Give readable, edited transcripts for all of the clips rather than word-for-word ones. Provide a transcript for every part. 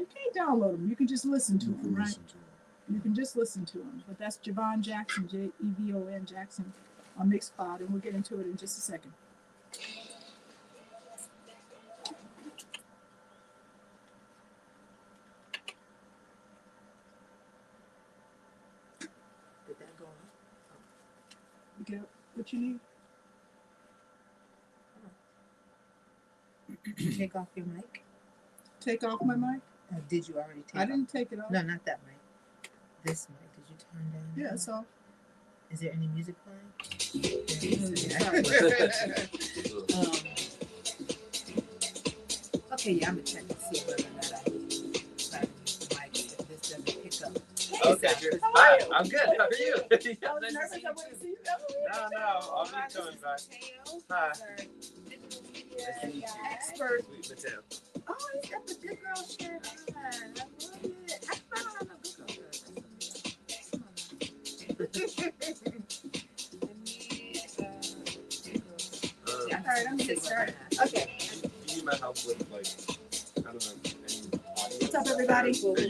You can't download them. You can just listen to You them, can right? listen to it. You can just listen to them. But that's Jevon Jackson, Jevon Jackson on Mixcloud, and we'll get into it in just a second. Did that go on? You get what you need? Did you take off your mic? Take off my mic? Did you already take I off? didn't take it off. No, not that mic. This mic. Did you turn down? Yeah, so. Is there any music playing? Okay, yeah, I'm gonna check and see whether or not I try to use the mic if this doesn't pick up. Okay, good. Hi, I'm good. How are you? I was nervous. I wouldn't see you. No, I'll be coming back. Hi. Expert. Sweet potato. Oh, he's got the good girl shirt on. I love it. I don't have no good girl shirt. All right, I'm gonna get started. Okay. Do you need my help with, like, I don't know, any audio? What's up, everybody? Okay.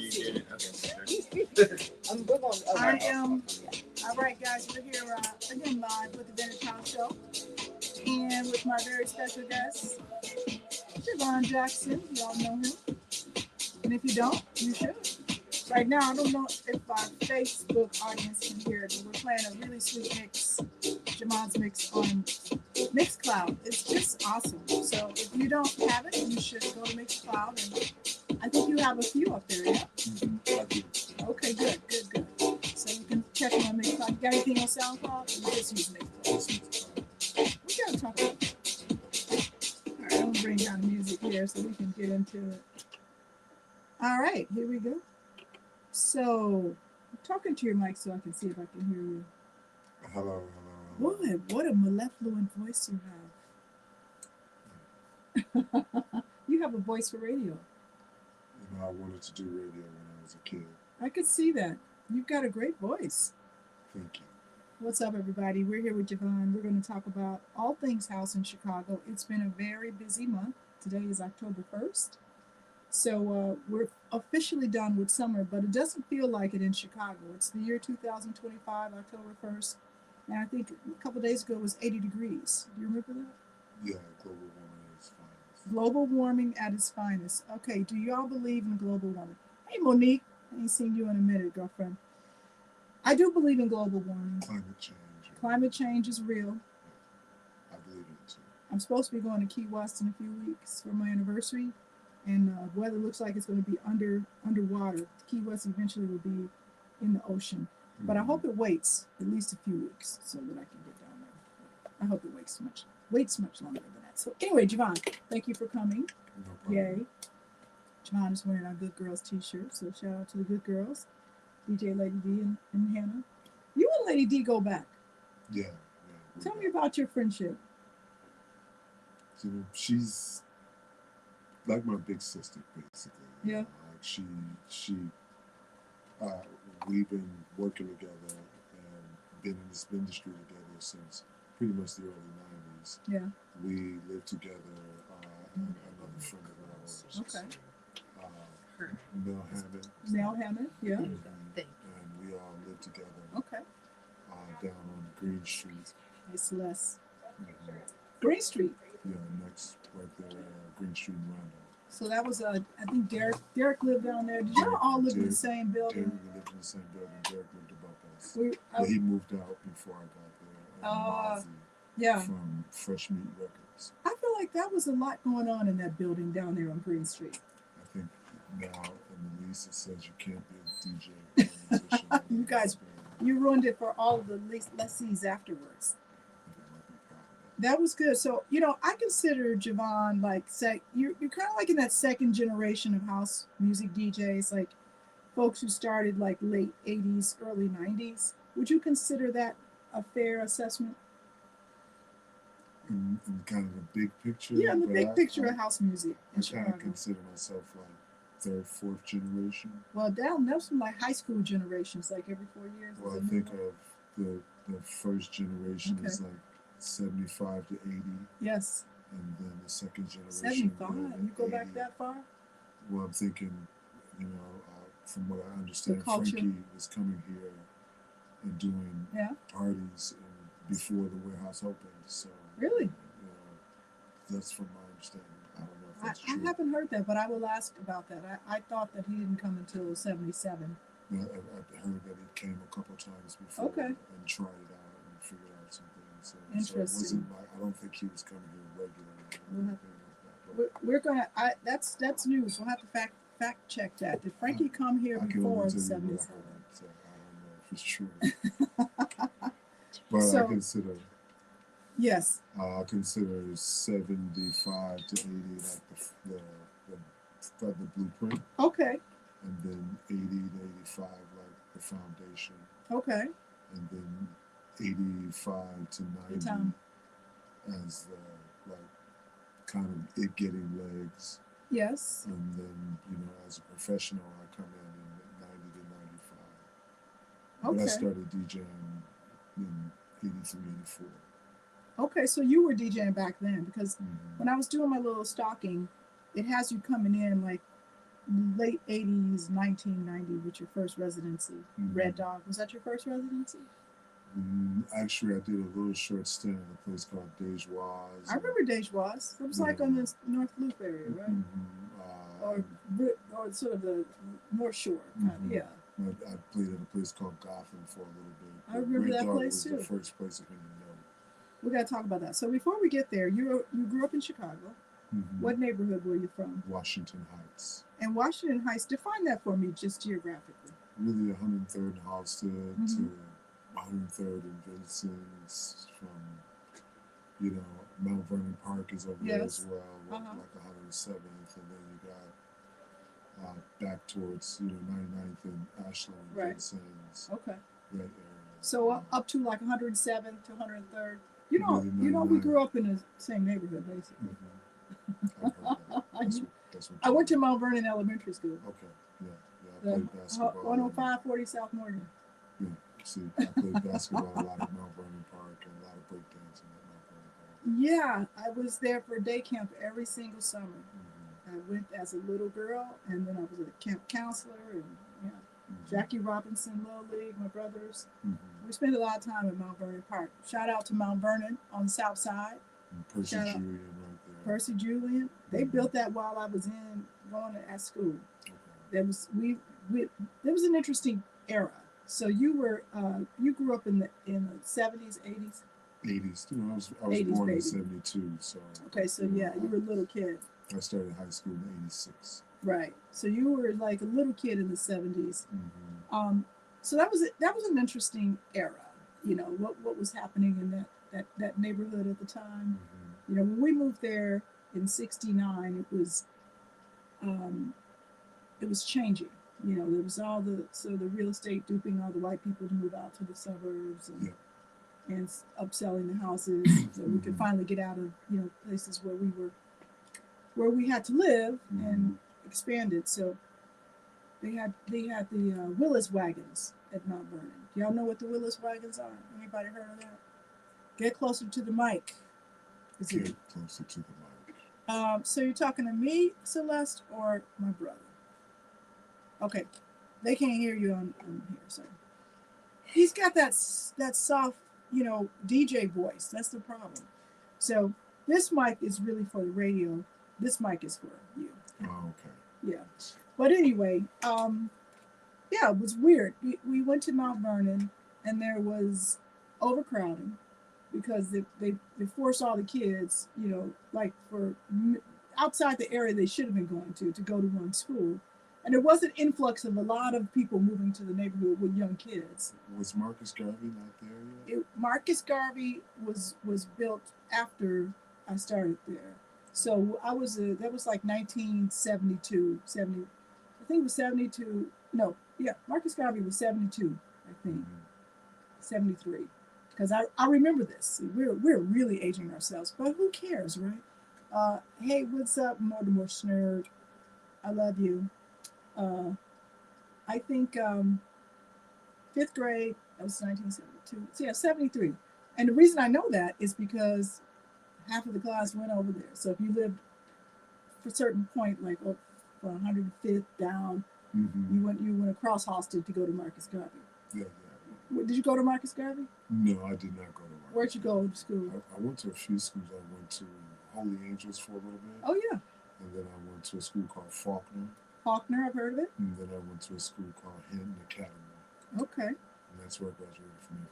I am. All right, guys, we're here again live with the Vintage House Show, and with my very special guest, Jevon Jackson. Y'all know him, and if you don't, you should. Right now, I don't know if our Facebook audience can hear it, but we're playing a really sweet mix, Jevon's mix on Mixcloud. It's just awesome. So if you don't have it, you should go to Mixcloud, and I think you have a few up there, yeah? Okay, good. So you can check them on Mixcloud. You got anything on SoundCloud? Or you just use Mixcloud? We gotta talk about it. All right, I'm gonna bring down the music here so we can get into it. All right, here we go. So, I'm talking to your mic so I can see if I can hear you. Hello. Boy, what a mellifluent voice you have. You have a voice for radio. You know, I wanted to do radio when I was a kid. I could see that. You've got a great voice. Thank you. What's up, everybody? We're here with Jevon. We're going to talk about all things house in Chicago. It's been a very busy month. Today is October 1st. So we're officially done with summer, but it doesn't feel like it in Chicago. It's the year 2025, October 1st. And I think a couple of days ago it was 80 degrees. Do you remember that? Yeah, global warming at its finest. Global warming at its finest. Okay, do y'all believe in global warming? Hey, Monique. I ain't seen you in a minute, girlfriend. I do believe in global warming. Climate change. Climate change is real. I believe in it too. I'm supposed to be going to Key West in a few weeks for my anniversary, and the weather looks like it's going to be underwater. Key West eventually will be in the ocean, but I hope it waits at least a few weeks so that I can get down there. I hope it waits much longer than that. So anyway, Jevon, thank you for coming. No problem. Yay. Jevon is wearing our Good Girls t-shirt, so shout out to the Good Girls, DJ Lady D and Hannah. You and Lady D go back. Yeah. Tell me about your friendship. So she's like my big sister, basically. Yeah. Like she, we've been working together and been in this industry together since pretty much the early 90s. Yeah. We lived together, and another friend of ours. Okay. Mel Hammond. Yeah. And we all lived together. Okay. Down on Green Street. It's less. Mm-hmm. Green Street. Yeah, next right there, Green Street in Randolph. So that was I think Derek lived down there. Did y'all all live in the same building? Derek lived in the same building. Derek lived above us. But he moved out before I got there. Yeah. From Fresh Meat Records. I feel like that was a lot going on in that building down there on Green Street. I think now in the lease it says you can't be a DJ or a musician. You guys, you ruined it for all of the lessees afterwards. That was good. So, I consider Jevon you're kind of like in that second generation of house music DJs, like folks who started like late 80s, early 90s. Would you consider that a fair assessment? In kind of the big picture? Yeah, in the big picture of house music in Chicago. I kind of consider myself like third, fourth generation. Well, there's some like high school generations, like every 4 years. Well, I think of the first generation is like 75 to 80. Yes. And then the second generation. 75? You go back that far? Well, I'm thinking You know, from what I understand, culture. Frankie was coming here and doing Yeah. parties before the warehouse opened. So Really? you know, that's from my understanding. I don't know if that's I true. haven't heard that, but I will ask about that. I thought that he didn't come until 77. You know, I heard that he came a couple times before Okay. and tried it out and figured out some things. So it Interesting. wasn't like, I don't think he was coming here regularly or We'll have- anything like that. We're gonna. That's news. We'll have to fact check that. Did Frankie come here I can before only tell you what I 77? heard, so I don't know if it's true. But So- I consider Yes. I consider 75 to 80 like the blueprint, Okay. and then 80 to 85 like the foundation, Okay. and then 85 to 90 time. as the like kind of it getting legs, Yes. and then as a professional I come in 90 to 95. But I Okay. started DJing in 83, 84. Okay. So you were DJing back then, because Mhm. when I was doing my little stalking, it has you coming in like late 80s, 1990 with your first residency. Mhm. Red Dog. Was that your first residency? Actually, I did a little short stint at a place called Dejois. I remember Dejois. It was like on the North Loop area, right? Or sort of the North Shore. Mhm. Yeah. I played at a place called Gotham for a little bit. I remember Red that Dog place was too. the first place I didn't know. We got to talk about that. So before we get there, you grew up in Chicago. Mhm. What neighborhood were you from? Washington Heights. And Washington Heights, define that for me just geographically. Really 103rd and Halsted Mhm. to 103rd and Vincent's, from, Mount Vernon Park is over there Yes. as well, Uh-huh. like 107th, and then you got back towards, 99th and Ashland and Right. Vincent's, Okay. that area. So up to like 107th to 103rd. You know, Really we 99. grew up in the same neighborhood, basically. I've heard that. That's what I went to you- Mount Vernon Elementary School. Okay, yeah. I played basketball. 10540 South Morgan. Yeah, see, I played basketball a lot at Mount Vernon Park and a lot of breakdancing at Mount Vernon Park. Yeah, I was there for day camp every single summer. Mhm, I went as a little girl, and then I was a camp counselor, and mhm, Jackie Robinson, Little League, my brothers. mhm. We spent a lot of time at Mount Vernon Park. Shout out to Mount Vernon on the south side. And Percy Shout out. Julian right there. Percy Julian. They Mhm. built that while I was going at school. Okay. There was there was an interesting era. So you grew up in the 70s, 80s. 80s. I was 80s, born baby. in 72, so Okay, so yeah, you were a little kid. I started high school in 86. Right. So you were like a little kid in the 70s. Mm-hmm. So that was an interesting era. What was happening in that neighborhood at the time. Mm-hmm. When we moved there in '69, it was changing. There was all the real estate duping all the white people to move out to the suburbs and upselling the houses so we could finally get out of places where we had to live and expanded. So they had the Willis wagons at Mount Vernon. Do y'all know what the Willis wagons are? Anybody heard of that? Get closer to the mic. Get closer to the mic. So you're talking to me, Celeste, or my brother? Okay, they can't hear you on here. So he's got that soft, DJ voice. That's the problem. So this mic is really for the radio. This mic is for you. Oh, okay. Yeah. But anyway, yeah, it was weird. We went to Mount Vernon, and there was overcrowding because they forced all the kids, like for outside the area they should have been going to go to one school. And there was an influx of a lot of people moving to the neighborhood with young kids. Was Marcus Garvey not there yet? Marcus Garvey was built after I started there. So that was like 1972, 70. I think it was 72. No, yeah, Marcus Garvey was 72, I think. Mhm. 73. Because I remember this. We're really aging ourselves, but who cares, right? Hey, what's up, Mortimer Snurd? I love you. I think 5th grade, that was 1972. So yeah, 73. And the reason I know that is because half of the class went over there. So if you lived for a certain point, like from 105th down, Mm-hmm. You went across Halsted to go to Marcus Garvey. Yeah. Did you go to Marcus Garvey? No, I did not go to Marcus. Where'd you go to school? I went to a few schools. I went to Holy Angels for a little bit. Oh yeah. And then I went to a school called Faulkner. Faulkner, I've heard of it. And then I went to a school called Hinton Academy. Okay. And that's where I graduated from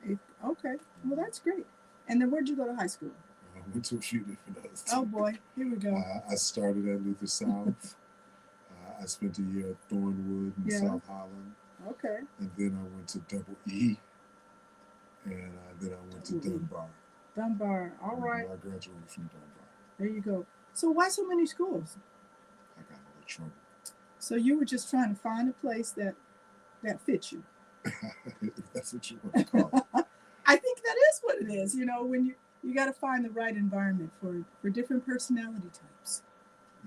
8th grade. Okay. Well, that's great. And then where'd you go to high school? I went to a few different others. Oh boy, here we go. I started at Luther South. I spent a year at Thornwood in South Holland. Okay. And then I went to Double E. And then I went to Dunbar. Dunbar, all right. I graduated from Dunbar. There you go. So why so many schools? I got a little trouble. So you were just trying to find a place that fits you. If that's what you want to call it. I think that is what it is. You know, when you got to find the right environment for different personality types.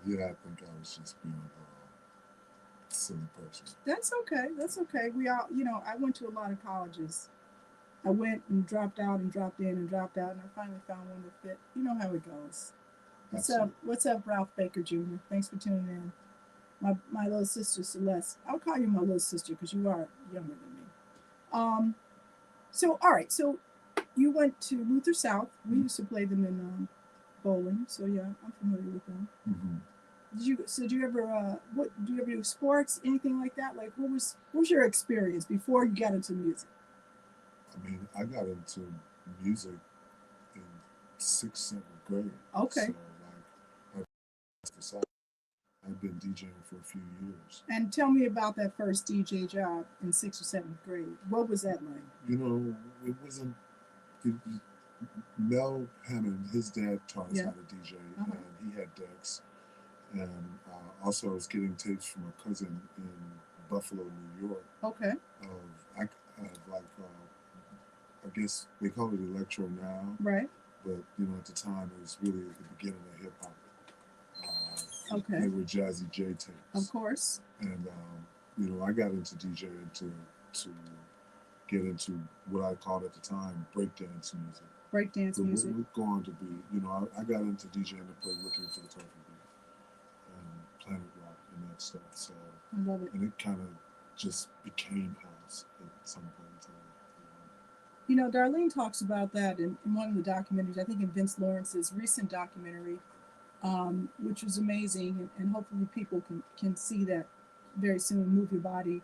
Yeah, I think I was just being a silly person. That's okay. That's okay. We all, you know, I went to a lot of colleges. I went and dropped out and dropped in and dropped out, and I finally found one that fit. You know how it goes. What's up, Ralph Baker Jr.? Thanks for tuning in. My little sister Celeste. I'll call you my little sister because you are younger than me. So all right. So you went to Luther South. We used to play them in bowling. So yeah, I'm familiar with them. Mm-hmm. Did you ever do you ever do sports, anything like that? Like what was your experience before you got into music? I mean, I got into music in 6th, 7th grade. Okay. So I've been DJing for a few years. And tell me about that first DJ job in 6th or 7th grade. What was that like? You know, it wasn't. Mel Hammond, his dad taught us how to DJ, and he had decks. And also, I was getting tapes from a cousin in Buffalo, New York. Okay. I guess they call it electro now. Right. But, you know, at the time, it was really at the beginning of hip hop. Okay. They were Jazzy J tapes. Of course. And, you know, I got into DJing to get into what I called at the time breakdance music. Breakdance music. It would go on to be, you know, I got into DJing to play Looking for the Toffee Beat and Planet Rock and that stuff. So I love it. And it kind of just became house at some point in time. You know, Darlene talks about that in one of the documentaries, I think in Vince Lawrence's recent documentary, which was amazing, and hopefully people can see that very soon, Move Your Body.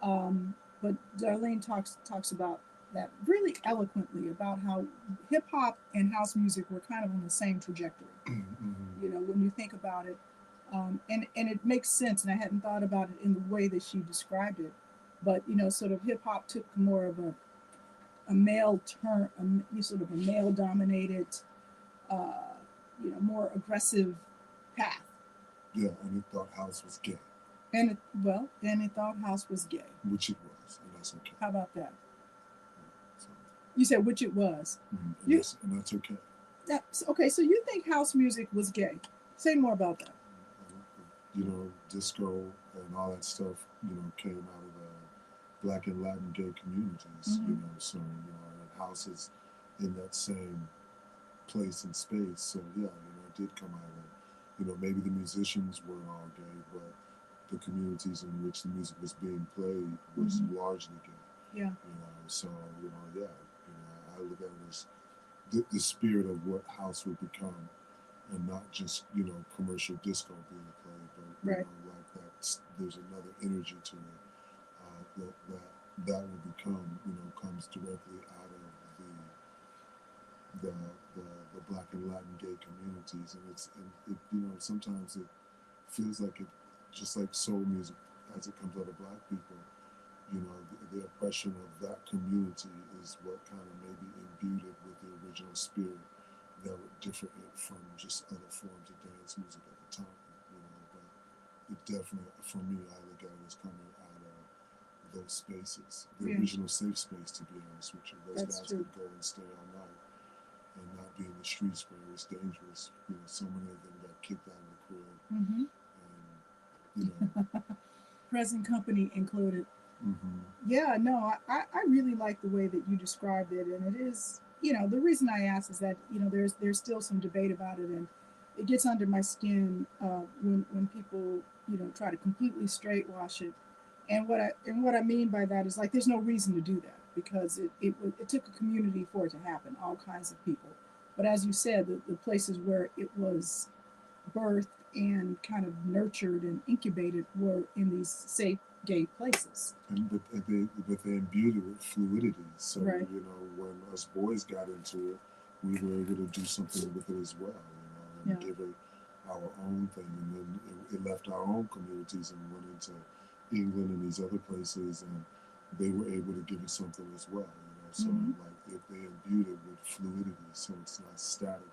But Darlene talks about that really eloquently, about how hip hop and house music were kind of on the same trajectory. Mm-hmm. You know, when you think about it, and it makes sense, and I hadn't thought about it in the way that she described it, but you know, sort of hip hop took more of a male turn, sort of a male dominated, you know, more aggressive path. Yeah, and it thought house was gay. And it thought house was gay. Which it was, and that's okay. How about that? So, you said which it was. Mm-hmm. And that's okay. Okay, so you think house music was gay. Say more about that. You know, disco and all that stuff, you know, came out of the Black and Latin gay communities, Mm-hmm. you know, so, you know, and house is in that same place and space. So, yeah, you know, it did come out of, you know, maybe the musicians weren't all gay, but the communities in which the music was being played was Mm-hmm. largely gay. Yeah. You know, so, you know, yeah, you know, I look at it as the spirit of what house would become, and not just, you know, commercial disco being played, but, you right. know, like that, there's another energy to it that will become, you know, comes directly out of the Black and Latin gay communities, and it you know, sometimes it feels like it, just like soul music as it comes out of Black people, you know, the oppression of that community is what kind of maybe imbued it with the original spirit that would differ it from just other forms of dance music at the time, you know, but it definitely, for me, I look at it as coming out of those spaces, the original safe space, to be honest with you. Those That's guys true. could go and stay all night and not be in the streets where it's dangerous. You know, so many of them got kicked out of the crib. Mm-hmm. And, you know. Present company included. Mm-hmm. Yeah, no, I really like the way that you described it, and it is, you know, the reason I asked is that, you know, there's still some debate about it, and it gets under my skin when people try to completely straight wash it. And what I mean by that is like there's no reason to do that because it took a community for it to happen, all kinds of people. But as you said, the places where it was birthed and kind of nurtured and incubated were in these safe gay places. But they imbued it with fluidity. So Right. when us boys got into it, we were able to do something with it as well. And Yeah. give it our own thing, and then it left our own communities and went into England and these other places, and they were able to give it something as well. So Hmm. like if they imbued it with fluidity, so it's not static,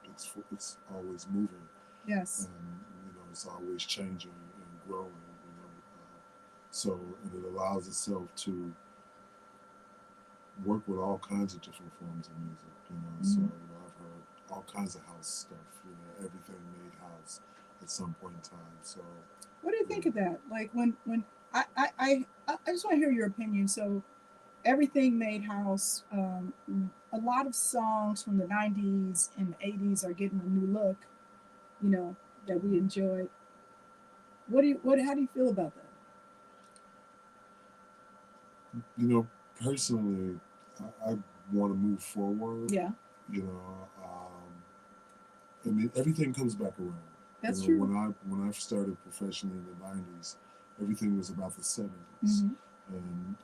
it's always moving, Yes. and it's always changing and growing. So and it allows itself to work with all kinds of different forms of music. So Hmm. I've heard all kinds of house stuff. Everything made house at some point in time. So What do you think of that? Like when I just want to hear your opinion. So everything made house. A lot of songs from the '90s and '80s are getting a new look. You know that we enjoyed. What? How do you feel about that? you know, personally, I want to move forward. Yeah, You know, I mean, everything comes back around. that's true. When I started professionally in the '90s, everything was about the '70s, Hmm. and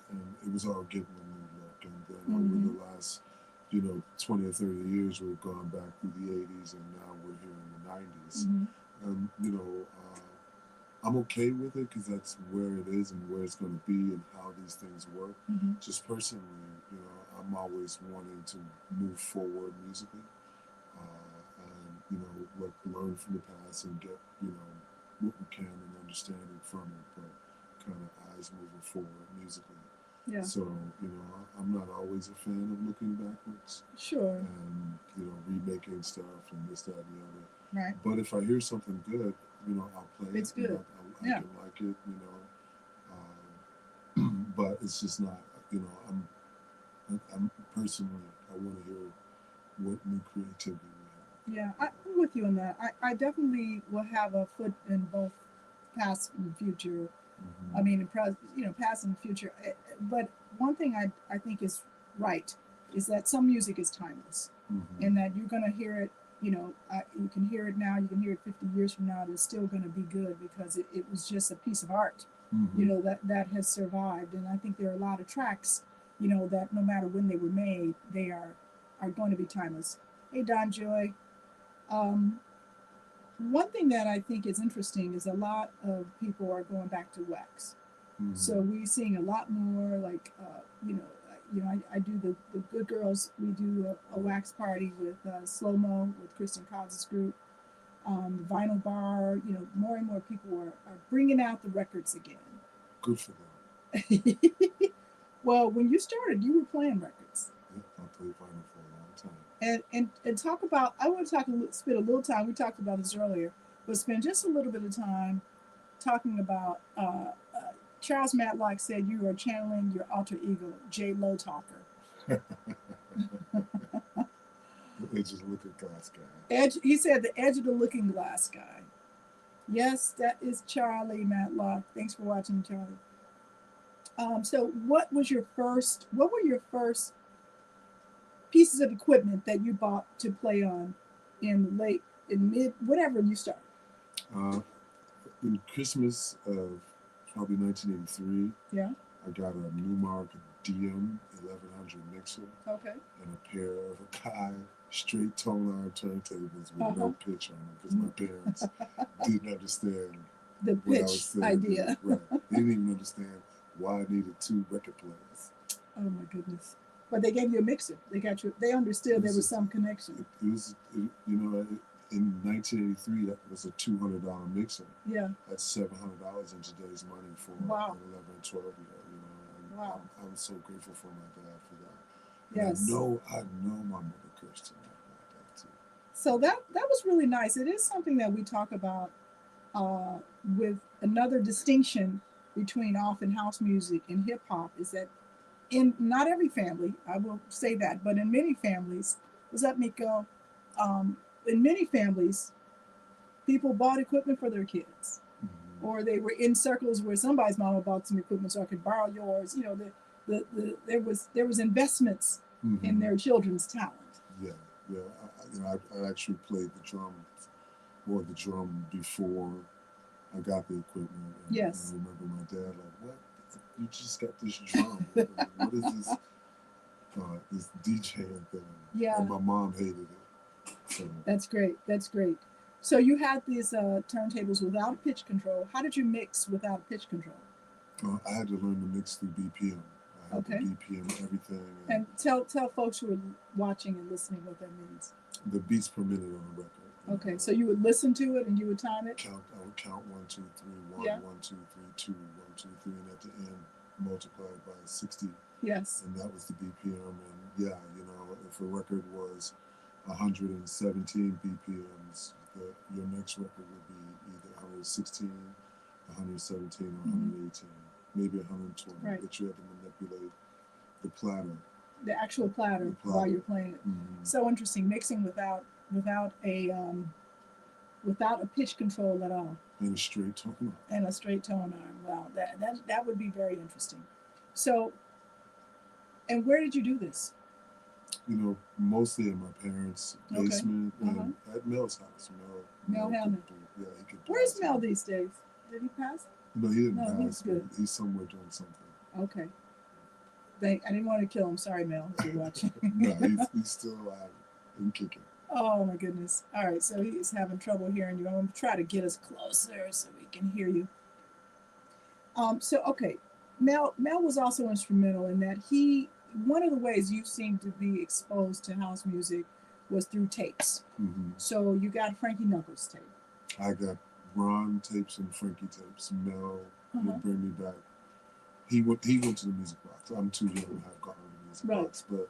it was all getting a new look. And then over Hmm. the last 20 or 30 years, we've gone back through the '80s, and now we're here in the '90s. Hmm. And I'm okay with it because that's where it is and where it's going to be and how these things work. Hmm. Just personally, I'm always wanting to move forward musically, and learn from the past and get what we can and understanding from it, but kind of eyes moving forward musically. Yeah, So I'm not always a fan of looking backwards sure. and remaking stuff and this, that, and the other. Right. But if I hear something good, I'll play it It's and good. I Yeah. can like it, but it's just not, I'm personally, I want to hear what new creativity we Yeah, I'm with you on that. I definitely will have a foot in both past and future. I have. mean, in past and future. But one thing I think is right is that some music is timeless, Hmm. and that you're gonna hear it. You can hear it now. You can hear it 50 years from now. It's still gonna be good because it was just a piece of art. Hmm. Hmm. That has survived, and I think there are a lot of tracks. That no matter when they were made, they are going to be timeless. Hey, Don Joy. Um, One thing that I think is interesting is a lot of people are going back to wax. So Hmm. we're seeing a lot more like I do the Good Girls. We do a wax party with Slow Mo with Kristen Cobb's group. The Vinyl Bar. More and more people are bringing out the records again. Good for them. Well, when you started, you were playing records. Yeah, I played vinyl for a long time. And talk about. I want to spend a little time. We talked about this earlier, but spend just a little bit of time talking about Charles Matlock said you are channeling your alter ego, J. Lo Talker. They just look at glass guy. He said the edge of the looking glass guy. Yes, that is Charlie Matlock. Thanks for watching, Charlie. So what were your first pieces of equipment that you bought to play on in mid, whatever you started? Uh, in Christmas of probably 1983, Yeah. I got a Newmark DM 1100 mixer Okay. and a pair of Akai straight tone arm turntables with Uh-huh. no pitch on them because my parents didn't understand The what I pitch was saying. idea. Right. They didn't even understand why I needed two record players. Oh my goodness. But they gave you a mixer. They got you. They understood there was some connection. In 1983, that was a $200 mixer. Yeah. That's $700 in today's money for Wow. an 11 and 12-year. And Wow. I'm so grateful for my dad for that. Yes. And I know my mother cursed him out like that too. So that was really nice. It is something that we talk about with another distinction between often house music and hip hop is that in not every family, I will say that, but in many families, what's up, Miko? In many families, people bought equipment for their kids, or they were in circles where somebody's mama bought some equipment so I could borrow yours. You know, there was investments in their children's talent. Yeah, yeah. I actually played the drum before I got the equipment. And, Yes. and I remember my dad like, "What? You just got this drum? What is this? This DJing thing?" Yeah. And my mom hated it. So That's great. That's great. So you had these turntables without a pitch control. How did you mix without pitch control? I had to learn to mix through BPM. I had Okay. to BPM everything. And tell folks who are watching and listening what that means. The beats per minute on the record. Okay, so you would listen to it and you would time it? I would count 1, 2, 3, 1, Yeah. 1, 2, 3, 2, 1, 2, 3, and at the end multiply it by 60. Yes. And that was the BPM. And yeah, you know, if a record was 117 BPMs, your next record would be either 116, 117, or 118, maybe 120. Right. But you had to manipulate the platter. The actual platter while you're playing it. So interesting, mixing without a pitch control at all. And a straight tone arm. And a straight tone arm. Wow, that would be very interesting. So, and where did you do this? You know, mostly in my parents' basement and at Mel's house. Mel Hammond. Yeah, he could. Where's Mel these days? Did he pass? No, he didn't No, pass. he's good. He's somewhere doing something. Okay. I didn't want to kill him. Sorry, Mel, if you're watching. No, he's still alive and kicking. Oh my goodness. All right, so he's having trouble hearing you. I'm going to try to get us closer so we can hear you. So okay, Mel was also instrumental in that one of the ways you seemed to be exposed to house music was through tapes. So you got Frankie Knuckles tape. I got Ron tapes and Frankie tapes. Mel would bring me back. He went to the music box. I'm too young to have gone to the music box, but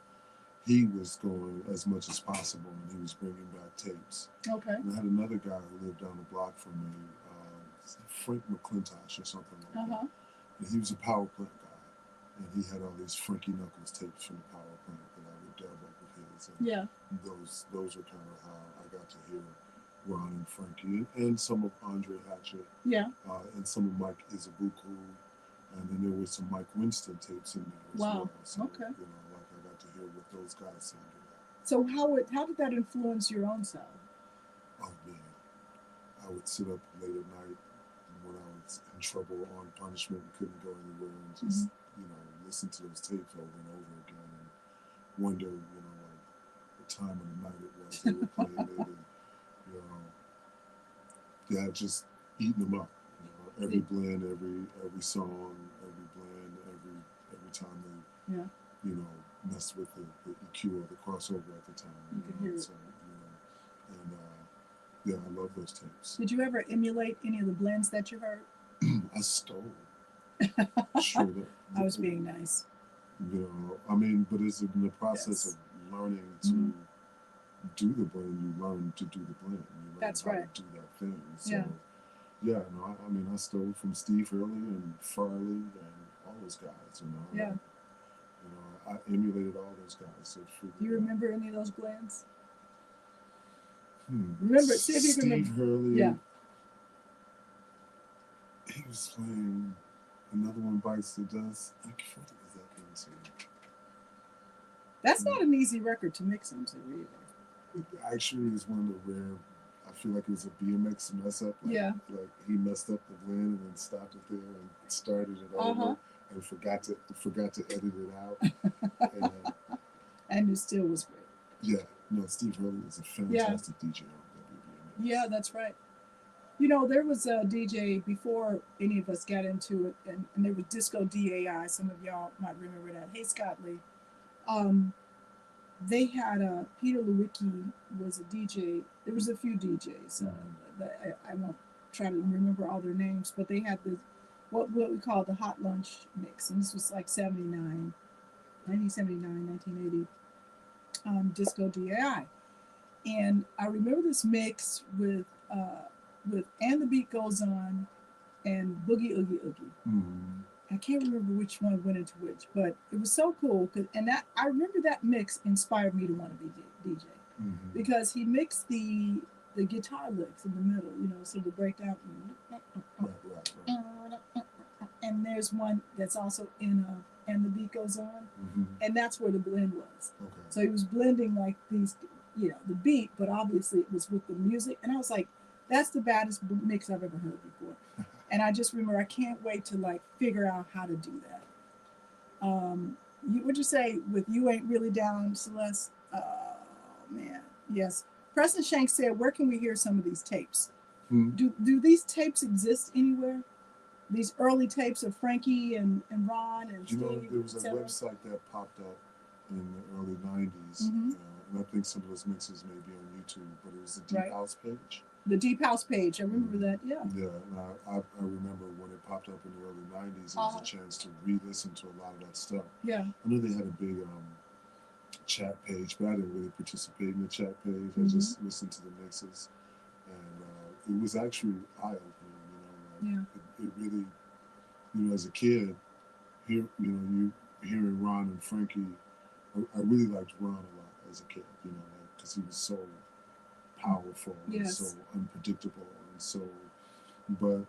he was going as much as possible, and he was bringing back tapes. Okay. And I had another guy who lived down the block from me, Frank McClintosh or something like that. And he was a power plant guy, and he had all these Frankie Knuckles tapes from the power plant that I would dub up with his. And those were kind of how I got to hear Ron and Frankie, and some of Andre Hatchett. Yeah. And some of Mike Izubuku, and then there was some Mike Winston tapes in there as well. So, you know, like I got to hear what those guys sounded like. So how did that influence your own sound? Oh man, I would sit up late at night when I was in trouble on punishment and couldn't go anywhere, and just you know, listen to those tapes over and over again, and wonder, you know, like what time of the night it was they were playing it, and you know, yeah, just eating them up. You know, every blend, every song, every blend, every time they you know, messed with the EQ or the crossover at the time. You could hear it. So, you know, and yeah, I love those tapes. Did you ever emulate any of the blends that you heard? I stole. Straight up. I was being nice. You know, I mean, but it's in the process of learning to do the blend, you learn to do the blend. You learn how to do that thing. So, yeah, no, I mean, I stole from Steve Hurley and Farley and all those guys, you know. Yeah. You know, I emulated all those guys. So do you remember any of those blends? Remember, see if you can remember. Steve Hurley. Yeah. He was playing another one, Bites the Dust. I can't think of that thing. So. That's not an easy record to mix into either. It actually is one of the rare. I feel like it was a BMX mess up. Like, like he messed up the blend and then stopped it there and started it over and forgot to edit it out. And it still was great. Yeah, no, Steve Hurley was a fantastic DJ on WBMX. Yeah, that's right. You know, there was a DJ before any of us got into it, and there was Disco DAI. Some of y'all might remember that. Hey, Scott Lee. They had Peter Lewicki was a DJ. There was a few DJs. I won't try to remember all their names, but they had this what we call the hot lunch mix, and this was like 1980, Disco DAI. And I remember this mix with And the Beat Goes On and Boogie Oogie Oogie. I can't remember which one went into which, but it was so cool. I remember that mix inspired me to want to be DJ because he mixed the the guitar licks in the middle, you know, so the breakdown. Right. And there's one that's also in a, and the beat goes on, Mm-hmm. and that's where the blend was. Okay. So he was blending like these, you know, the beat, but obviously it was with the music. And I was like, that's the baddest mix I've ever heard before. And I just remember I can't wait to like figure out how to do that. Would you say with You Ain't Really Down, Celeste? Oh man, yes. Preston Shank said, "Where can we hear some of these tapes? Hmm. Do these tapes exist anywhere? These early tapes of Frankie and Ron and You know, Steve, there was a etc.?" website that popped up in the early '90s, Mhm. and I think some of those mixes may be on YouTube, but it was the Deep Right. House page. The Deep House page, I remember Mhm. that. Yeah. Yeah, and I remember when it popped up in the early '90s, it was a chance to re-listen to a lot of that stuff. Yeah. I know they had a big chat page, but I didn't really participate in the chat page. I Mhm. just listened to the mixes, and it was actually eye-opening. You know, like it really, you know, as a kid, you hearing Ron and Frankie. I really liked Ron a lot as a kid. You know, because he was so powerful and Yes. so unpredictable and so. But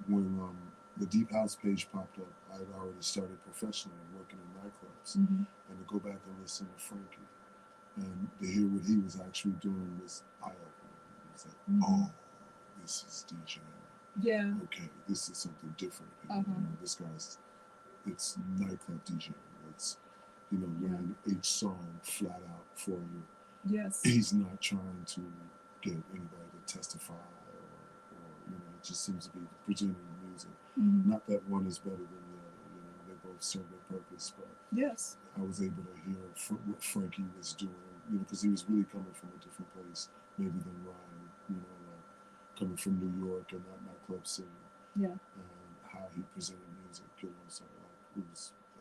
when the Deep House page popped up, I had already started professionally working in nightclubs, Mhm. and to go back and listen to Frankie and to hear what he was actually doing was eye-opening. It was like, Mhm. oh, this is DJing. Yeah. Okay, this is something different. You Uh-huh. know, this guy's, it's nightclub DJing. It's, you know, Yeah. laying each song flat out for you. Yes. He's not trying to get anybody to testify or you know, it just seems to be presenting the music. Mhm. Not that one is better than the other, you know, they both serve their purpose, but Yes. I was able to hear what Frankie was doing, you know, because he was really coming from a different place, maybe than Ryan, you know, like coming from New York and that nightclub scene, Yeah. and how he presented music, you know, so like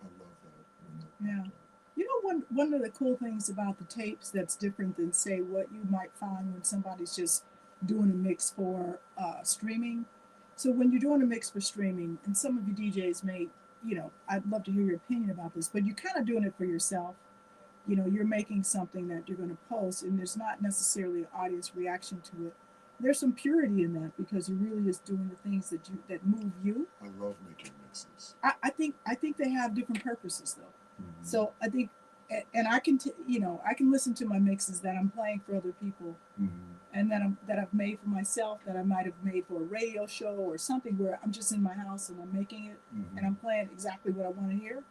I love that when that Yeah. popped up. You know, one of the cool things about the tapes that's different than say what you might find when somebody's just doing a mix for streaming. So when you're doing a mix for streaming, and some of you DJs may, you know, I'd love to hear your opinion about this, but you're kind of doing it for yourself. You know, you're making something that you're going to post, and there's not necessarily an audience reaction to it. There's some purity in that because you're really just doing the things that move you. I love making mixes. I think they have different purposes though. Mm-hmm. So I think, and I can, you know, I can listen to my mixes that I'm playing for other people, Mm-hmm. and that I've made for myself, that I might have made for a radio show or something where I'm just in my house and I'm making it, Mm-hmm. and I'm playing exactly what I want to hear.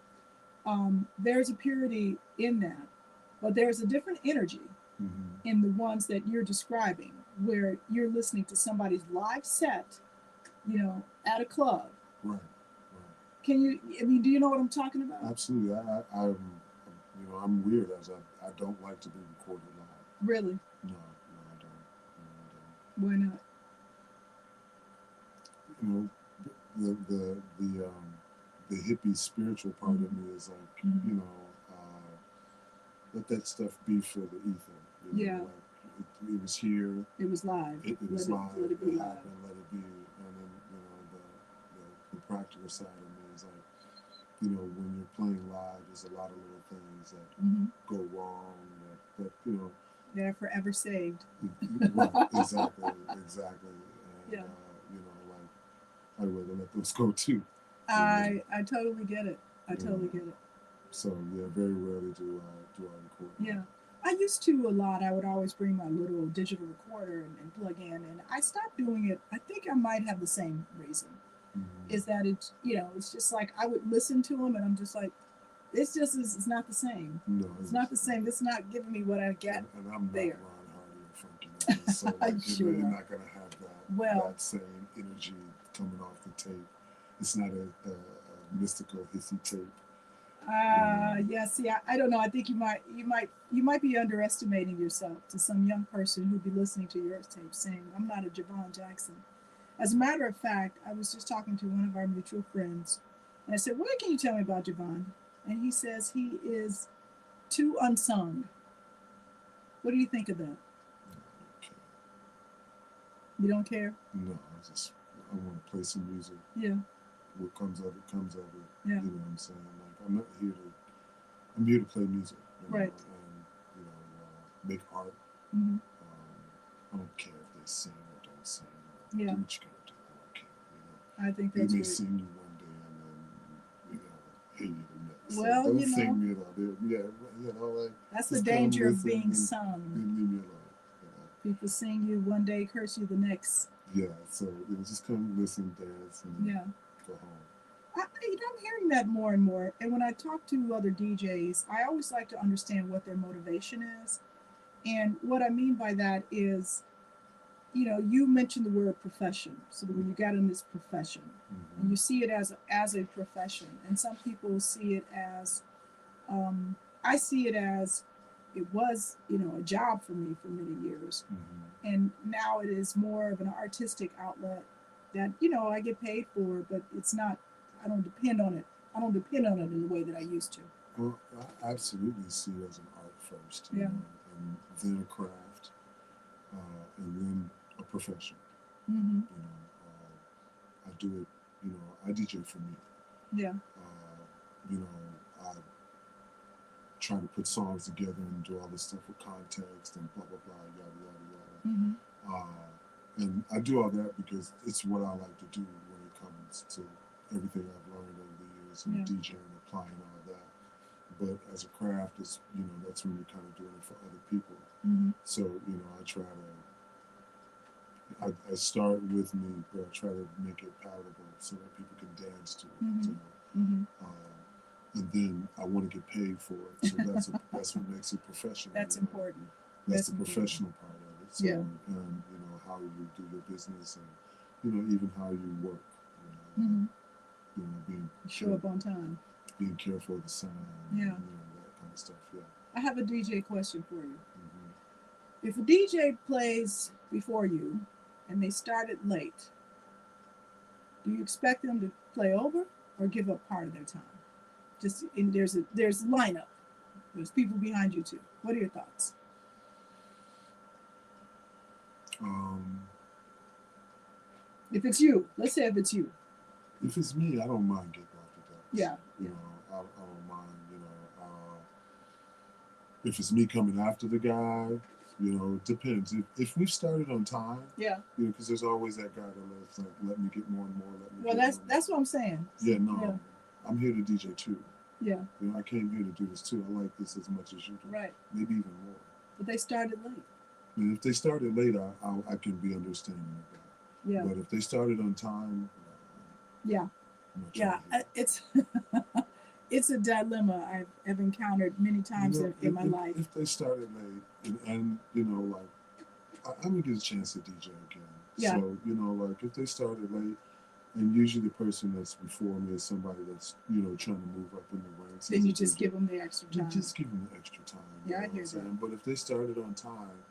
There's a purity in that, but there's a different energy Mm-hmm. in the ones that you're describing, where you're listening to somebody's live set, you know, at a club. Right. Can you? I mean, do you know what I'm talking about? Absolutely. You know, I'm weird as I don't like to be recorded live. Really? No, I don't. Why not? You know, the hippie spiritual part of me is like, Mhm. you know, let that stuff be for the ether. You know, Yeah. like it was here. It was live. It was live. Let it be live. Happened. Let it be. And then you know the practical side of me is like, you know, when you're playing live, there's a lot of little things that Mm-hmm. go wrong. That you know. They're forever saved. Right. Exactly. And Yeah. you know, like I'd rather let those go too. I totally get it. I totally get it. So yeah, very rarely do I record. Yeah. I used to a lot. I would always bring my little digital recorder and plug in, and I stopped doing it. I think I might have the same reason. Mm-hmm. Is that it's, you know, it's just like I would listen to them and I'm just like, it's not the same. No, It's not the same. It's not giving me what I get. And I'm not there. Ron Hardy or Frankie Knuckles, so like, Sure. you're not gonna have that same energy coming off the tape. It's not a mystical hissy tape. Yeah. See, I don't know. I think you might be underestimating yourself to some young person who'd be listening to your tape saying, "I'm not a Jevon Jackson." As a matter of fact, I was just talking to one of our mutual friends, and I said, "What can you tell me about Jevon?" And he says he is too unsung. What do you think of that? Okay. You don't care? No, I want to play some music. Yeah. What comes of it comes of it. Yeah. You know what I'm saying? Like I'm here to play music. You know, Right. And you know, make art. Mm-hmm. don't care if they sing or don't sing. Yeah. Do what you gotta do. I don't care. I think They that's may great. sing you one day and then hate you the next. Well, so don't you know, sing me at all. Like that's the just come danger of listen being and sung. leave me alone. People sing you one day, curse you the next. Yeah, so just come listen, dance, and Yeah. go home. I'm hearing that more and more. And when I talk to other DJs, I always like to understand what their motivation is. And what I mean by that is, you mentioned the word profession. So that when you got in this profession, and you see it as a profession, and some people see it as, I see it as, it was, a job for me for many years, and now it is more of an artistic outlet that I get paid for, but it's not. I don't depend on it. I don't depend on it in the way that I used to. Well, I absolutely see it as an art first, Yeah. and then a craft, and then a profession. Mm-hmm. I do it. I DJ for me. Yeah. I try to put songs together and do all this stuff with context and blah blah blah, yada yada yada. Mm-hmm. And I do all that because it's what I like to do when it comes to everything I've learned over the years and DJing, applying all that. But as a craft, it's that's when you're kind of doing it for other people. Mm-hmm. So I try to. I start with me, but I try to make it palatable so that people can dance to it. Mm-hmm. Mm-hmm. And then I want to get paid for it, so that's what makes it professional. That's important. That's the professional part of it. So, yeah. And how you do your business, and even how you work. Mm-hmm. Being show up on time. Being careful of the sound. Yeah. And, that kind of stuff. Yeah. I have a DJ question for you. Mm-hmm. If a DJ plays before you, and they started late, do you expect them to play over or give up part of their time? Just there's lineup. There's people behind you too. What are your thoughts? If it's you, let's say if it's you. If it's me, I don't mind getting off the dance. Yeah. I don't mind. If it's me coming after the guy, it depends. If we've started on time, yeah, because there's always that guy that let me get more and more. Well, that's what I'm saying. Yeah, no, yeah. I'm here to DJ too. Yeah. I came here to do this too. I like this as much as you do. Right. Maybe even more. But they started late. And if they started late, I can be understanding of that. Yeah. But if they started on time, yeah. It's it's a dilemma I've encountered many times in my life. If they started late, and I'm gonna get a chance to DJ again. Yeah. So if they started late, and usually the person that's before me is somebody that's trying to move up in the ranks. Then you just give them the extra time. Just give them the extra time. Yeah, I hear that. But if they started on time,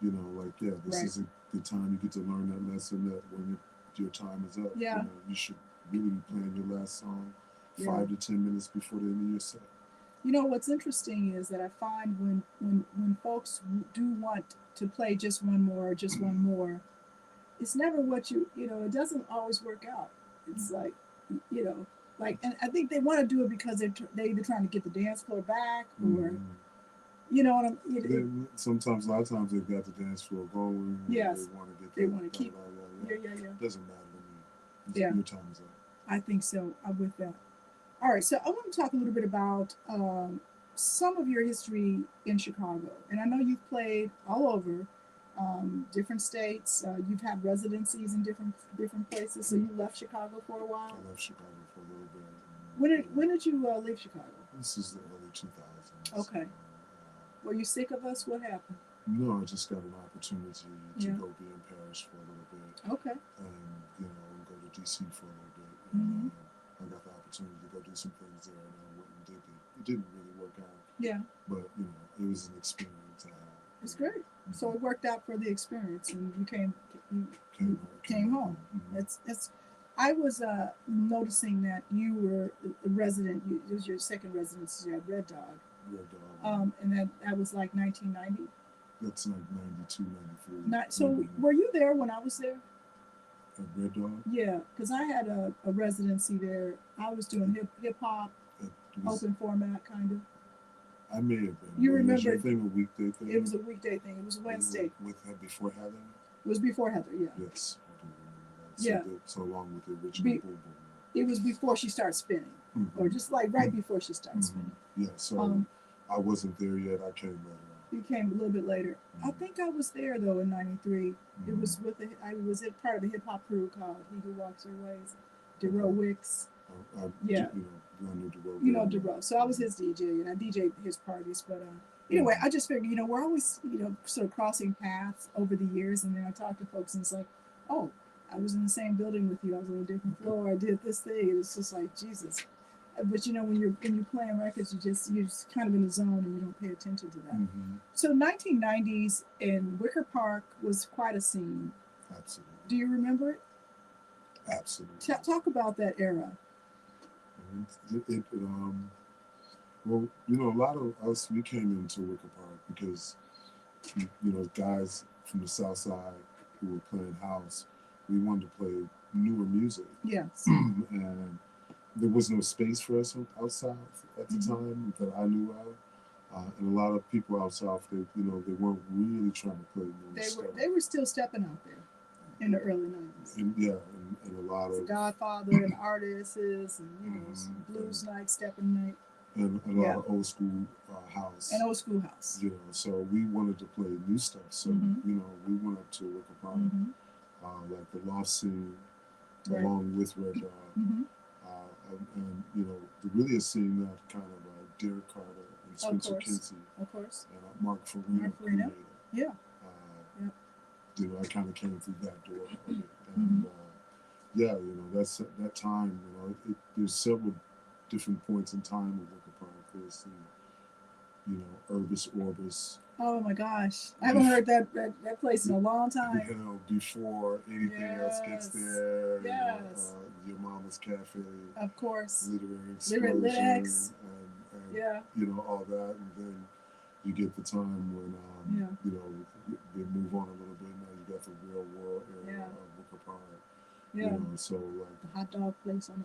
this right. is a good time. You get to learn that lesson that when your time is up, yeah. You should really be playing your last song 5 to 10 minutes before the end of your set. What's interesting is that I find when folks do want to play just one more, it's never what it doesn't always work out. It's like, and I think they want to do it because they're either trying to get the dance floor back or, what I'm. Sometimes, a lot of times they've got the dance floor going. Yes. They want to keep. Yeah. Doesn't matter to me. Yeah. Your time is up. I think so. I'm with that. All right, so I want to talk a little bit about some of your history in Chicago. And I know you've played all over, different states. You've had residencies in different places. So you left Chicago for a while? I left Chicago for a little bit. When did you leave Chicago? This is the early 2000s. Okay. Were you sick of us? What happened? No, I just got an opportunity to go be in Paris for a little bit. Okay. And, go to DC for a little bit. Mm-hmm. I got the opportunity to go do some things there, and I went and did it. It didn't really work out. Yeah. But, it was an experience I had. It's great. Mm-hmm. So it worked out for the experience, and you came home. Mm-hmm. I was noticing that you were a resident. It was your second residency at Red Dog. Red Dog. And that was like 1990. That's like 92, 93. So were you there when I was there? At Red Dog? Yeah, because I had a residency there. I was doing hip hop, open format kind of. I may have been. You Was remember- your thing a weekday thing? It was a weekday thing. It was Wednesday. With before Heather? It was before Heather, yeah. Yes, I do remember that. Yeah. So along with the original Boom Boom. It was before she started spinning, or just like right before she started spinning. Yeah, so I wasn't there yet. I came later on. You came a little bit later. I think I was there though in '93. It was with I was part of the hip hop crew called He Who Walks Her Ways, DeRoe Wicks. Yeah. I knew DeRoe. You know DeRoe. So I was his DJ and I DJ'd his parties. But anyway, I just figured, we're always, sort of crossing paths over the years. And then I talk to folks and it's like, oh, I was in the same building with you. I was on a different floor. I did this thing. And it's just like, Jesus. But when you're playing records, you're just kind of in the zone and you don't pay attention to that. So 1990s in Wicker Park was quite a scene. Absolutely. Do you remember it? Absolutely. Talk about that era. Well, a lot of us, we came into Wicker Park because, guys from the South Side who were playing house, we wanted to play newer music. Yes. And there was no space for us out south at the time that I knew of. And a lot of people out south, they weren't really trying to play new stuff. They were still stepping out there in the early 90s. And a lot of Godfather and artists and some blues night, stepping night. And a lot of old school house. And old school house. So we wanted to play new stuff. So, we went up to Wicker Park, like the Loft scene, along with Red Dog. And really a scene that kind of Derek Carter and Spencer Kinsey. Of course. And Mark Farina. Yeah. I kind of came through that door of it. And that's that time, there's several different points in time with Wicker Park. There's Urbis Orbis. Oh my gosh, I haven't heard that place in a long time. Before anything else gets there. Yes. Your Mama's Cafe. Of course. Literary Explosion. Lit X. And all that, and then you get the time when they move on a little bit. Now you got the Real World area of Wicker Park. Yeah. So like the hot dog place on the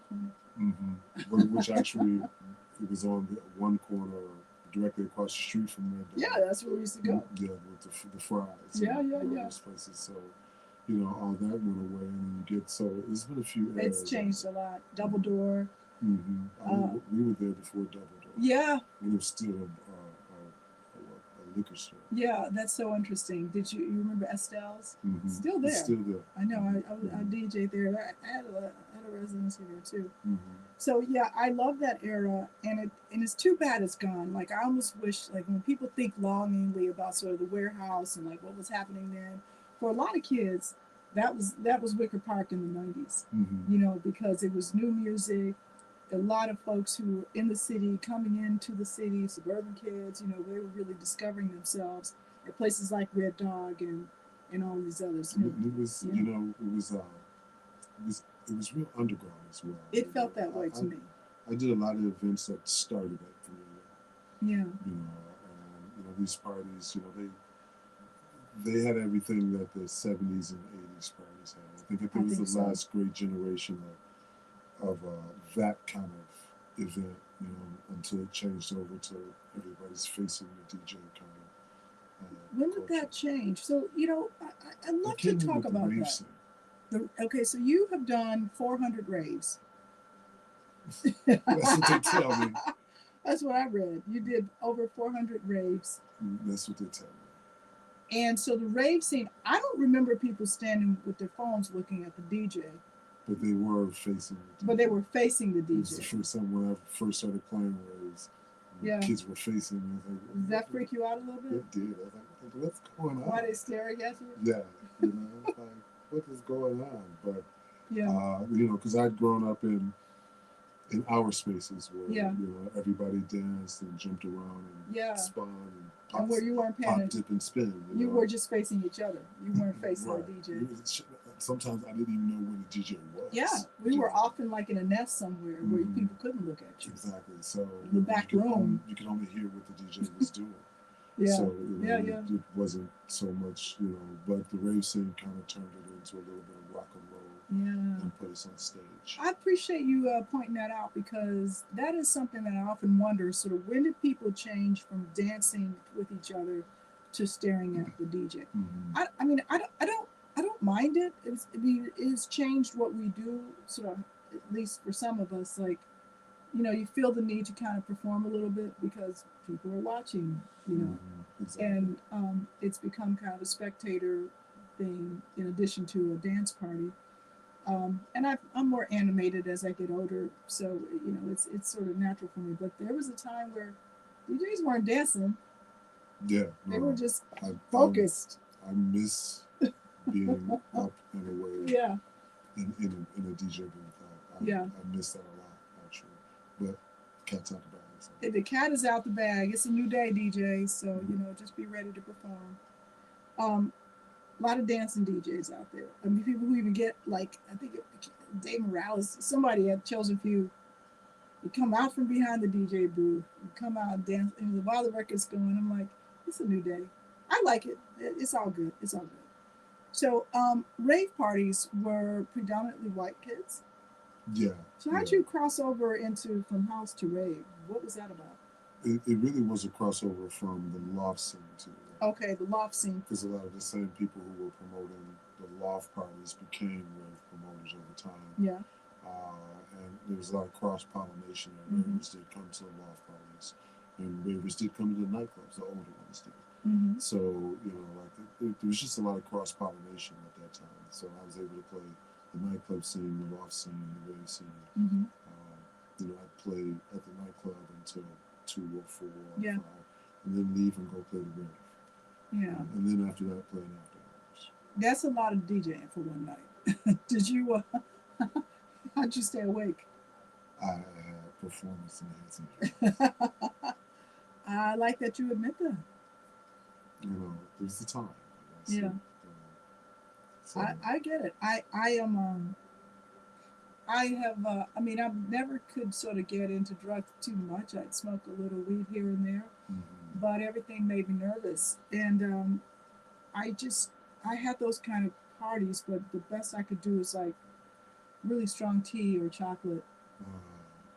corner. Which actually it was on the one corner directly across the street from Red Dog. Yeah, that's where we used to go. Yeah, with the fries. Yeah. Those places. So, all that went away, and you get it's been a few. It's changed a lot. Double Door. We were there before Double Door. Yeah. When it was still a liquor store. Yeah, that's so interesting. Did you remember Estelle's? Still there. It's still there. I know. I DJ'd there. I had a residency there too. So I love that era, and it's too bad it's gone. Like I almost wish, like when people think longingly about sort of the warehouse and like what was happening then, for a lot of kids, that was Wicker Park in the '90s. Because it was new music. A lot of folks who were in the city, coming into the city, suburban kids, they were really discovering themselves at places like Red Dog and all these others. It was, it was real underground as well. It felt that way to me. I did a lot of events that started at 3 a.m. Yeah. And these parties, they had everything that the 70s and 80s parties had. I think it was the last great generation of that kind of event, until it changed over to everybody's facing the DJ kind of. When did that change? So, I'd love to talk about that. Okay, so you have done 400 raves. That's what they tell me. That's what I read. You did over 400 raves. That's what they tell me. And so the rave scene, I don't remember people standing with their phones looking at the DJ. But they were facing the DJ. But they were facing the DJ. It was the first time when I first started playing raves. Kids were facing me. Did that freak you out a little bit? It did. I was like, what's going on? Why they staring at you? Yeah. Like, what is going on? But, yeah. Because I'd grown up in our spaces where, everybody danced and jumped around and spun and where you weren't pop, dip, and spin. You were just facing each other. You weren't facing the DJ. Sometimes I didn't even know where the DJ was. Yeah, we were often like in a nest somewhere where people couldn't look at you. Exactly. So the back room, you could only hear what the DJ was doing. So it wasn't so much, but the rave scene kind of turned it into a little bit of rock and roll. Yeah. and put us on stage. I appreciate you pointing that out because that is something that I often wonder. Sort of, when did people change from dancing with each other to staring at the DJ? Mm-hmm. I mean, I don't mind it. I mean, it's changed what we do. Sort of, at least for some of us, like, you feel the need to kind of perform a little bit because people are watching. Mm-hmm. Exactly. And it's become kind of a spectator thing in addition to a dance party. And I'm more animated as I get older, so it's sort of natural for me. But there was a time where DJs weren't dancing; Yeah, they no, were just I, focused. I miss being up and away Yeah, in a DJ booth. yeah. I miss that a lot, actually. But cat's out the bag. So. The cat is out the bag. It's a new day, DJ. So just be ready to perform. A lot of dancing DJs out there. I mean, people who even get like I think Dave Morales. Somebody had Chosen Few. You come out from behind the DJ booth, you come out and dance, and while the record's going, I'm like, it's a new day. I like it. It's all good. It's all good. So, rave parties were predominantly white kids. Yeah. So, how'd you cross over into from house to rave? What was that about? It really was a crossover from the loft scene to Okay, the loft scene. because a lot of the same people who were promoting the loft parties became rave promoters over time. Yeah. And there was a lot of cross pollination. And ravers did come to the loft parties, and ravers did come to the nightclubs. The older ones did. So there was just a lot of cross pollination at that time. So I was able to play the nightclub scene, the loft scene, the rave scene. I'd play at the nightclub until 2 or 4 or 5, and then leave and go play the rave. Yeah. And then after that, playing after hours. That's a lot of DJing for one night. Did you? How'd you stay awake? I had performance enhancing. I like that you admit that. There's the time. Yeah. So, I get it. I am I have I mean I've never could sort of get into drugs too much. I'd smoke a little weed here and there, but everything made me nervous. And I had those kind of parties, but the best I could do is like really strong tea or chocolate.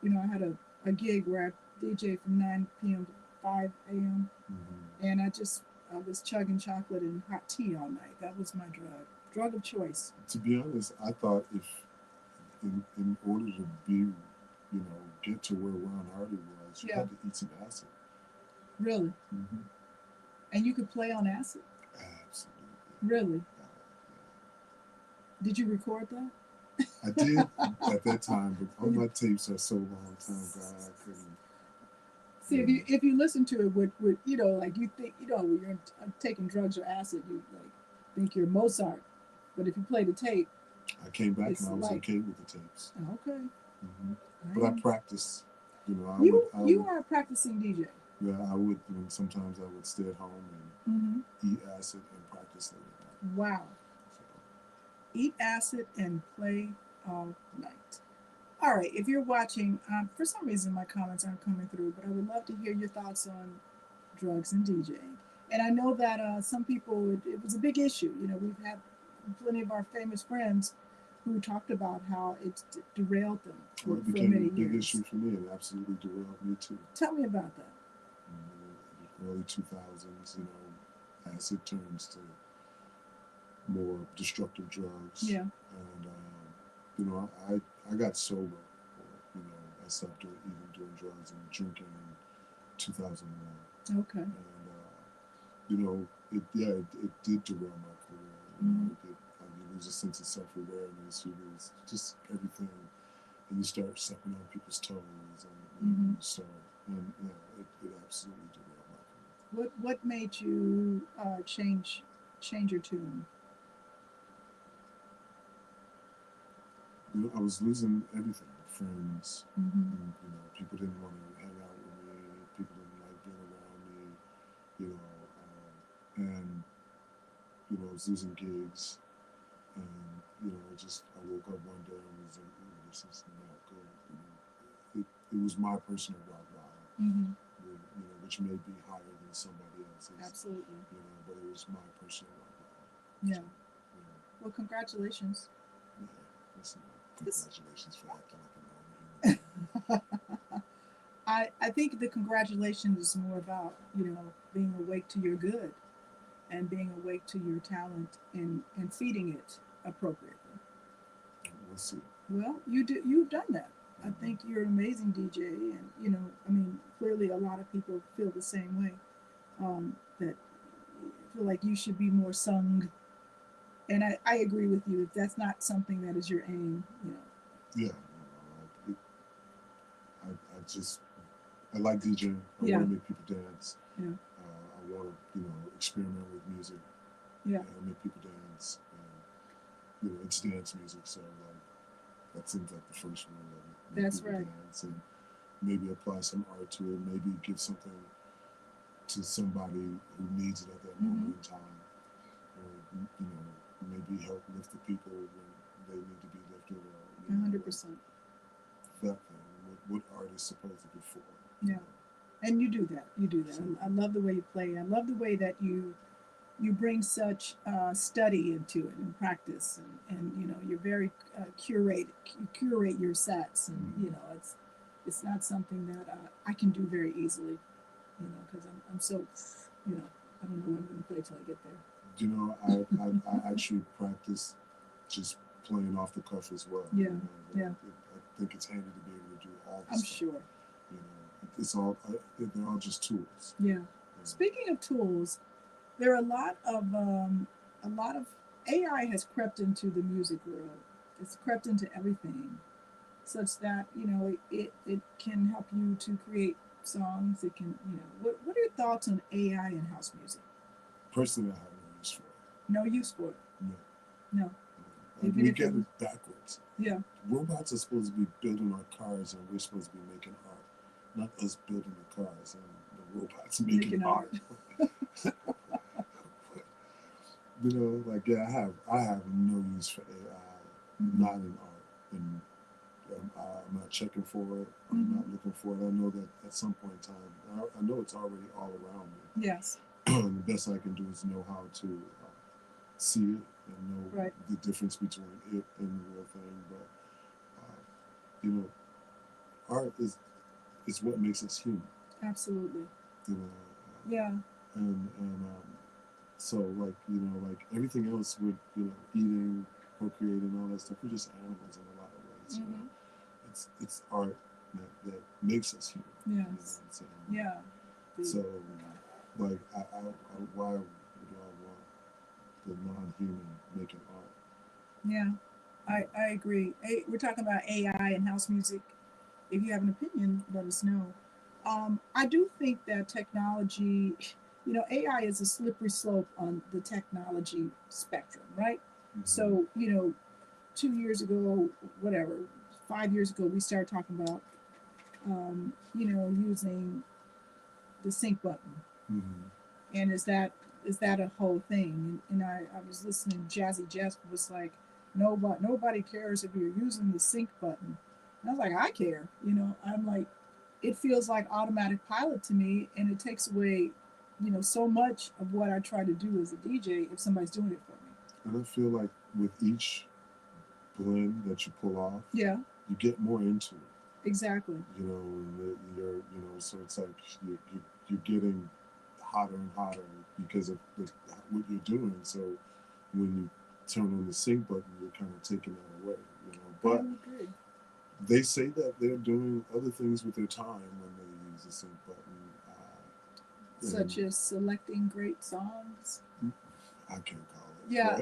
I had a gig where I DJ from 9 p.m. to 5 a.m. And I was chugging chocolate and hot tea all night. That was my drug of choice. To be honest, I thought if in order to be, get to where Ron Hardy was, you had to eat some acid. Really? And you could play on acid? Absolutely. Really? Did you record that? I did at that time, but all my tapes are so long time gone, I couldn't. See, if you listen to it with like you think, when you're taking drugs or acid, you like think you're Mozart. But if you play the tape, I came back and I was okay with the tapes. Okay. But I practiced. You are a practicing DJ. Yeah, I would. Sometimes I would stay at home and eat acid and practice late at night. Wow. So. Eat acid and play all night. All right, if you're watching, for some reason my comments aren't coming through, but I would love to hear your thoughts on drugs and DJing. And I know that some people, it was a big issue. We've had plenty of our famous friends who talked about how it derailed them for It became many a big years. issue for me. It absolutely derailed me too. Tell me about that. In the early 2000s, acid turns to more destructive drugs. Yeah. And I got sober. I stopped even doing drugs and drinking in 2001. Okay. And it did derail my career. You lose a sense of self-awareness. You lose just everything, and you start stepping on people's toes, and it absolutely derailed my career. What made you change your tune? I was losing everything. Friends. People didn't want to hang out with me. People didn't like being around me. And I was losing gigs. And I woke up one day and was like, this is not good. It was my personal rock bottom. Which may be higher than somebody else's. Absolutely. But it was my personal rock bottom. Yeah. Well, congratulations. Yeah. Listen, congratulations for acting like a normal human. I think the congratulations is more about, being awake to your good and being awake to your talent and feeding it appropriately. We'll see. Well, you've done that. I Mhm. think you're an amazing DJ, and clearly a lot of people feel the same way. That feel like you should be more sung, and I agree with you. If that's not something that is your aim, Yeah, I just I like DJing. I yeah, want to make people dance. yeah, I want to experiment with music yeah, and make people dance. And it's dance music, so like that seems like the first rule of it. Make that's people right. dance and maybe apply some art to it. Maybe give something to somebody who needs it at that Mm-hmm. moment in time, or maybe help lift the people when they need to be lifted, or 100%. that thing. What art is supposed to be for. Yeah, and you do that. You do that. So, I love the way you play. I love the way that you bring such study into it and practice, and you're very you curate your sets, and it's not something that I can do very easily, because I'm so I don't know what I'm going to play till I get there. I actually practice just playing off the cuff as well. Yeah, yeah. I think it's handy to be able to do all this I'm stuff. sure. It's all they're all just tools. Yeah. Speaking of tools, there are a lot of AI has crept into the music world. It's crept into everything, such that it can help you to create songs. It can what are your thoughts on AI in house music? Personally, I have no use for it. No use for it. No. No. We get it backwards. Yeah. Robots are supposed to be building our cars, and we're supposed to be making art, not us building the cars and the robots making art. I have no use for AI, Mm-hmm. not in art, and I'm not checking for it. I'm not looking for it. I know that at some point in time, I know it's already all around me. Yes. And the best I can do is know how to see it and know Right. the difference between it and the real thing. But art is what makes us human. Absolutely. Yeah. And so like everything else with eating, procreating, all that stuff, we're just animals in a lot of ways. Mm-hmm. It's art that makes us human. Yes. Yeah. The, so like why would I want the non-human making art? Yeah, I agree. We're talking about AI and house music. If you have an opinion, let us know. I do think that technology, AI is a slippery slope on the technology spectrum, right? Mm-hmm. So, 2 years ago, whatever, 5 years ago, we started talking about, using the sync button. Mm-hmm. And is that a whole thing? And I was listening. Jazzy Jeff was like, nobody cares if you're using the sync button. And I was like, I care. I'm like, it feels like automatic pilot to me, and it takes away, so much of what I try to do as a DJ if somebody's doing it for me. And I feel like with each blend that you pull off, yeah, you get more into it. Exactly. So it's like you're getting hotter and hotter because of what you're doing. So when you turn on the sync button, you're kind of taking that away. But they say that they're doing other things with their time when they use the sync button, such as selecting great songs. I can't call it. Yeah,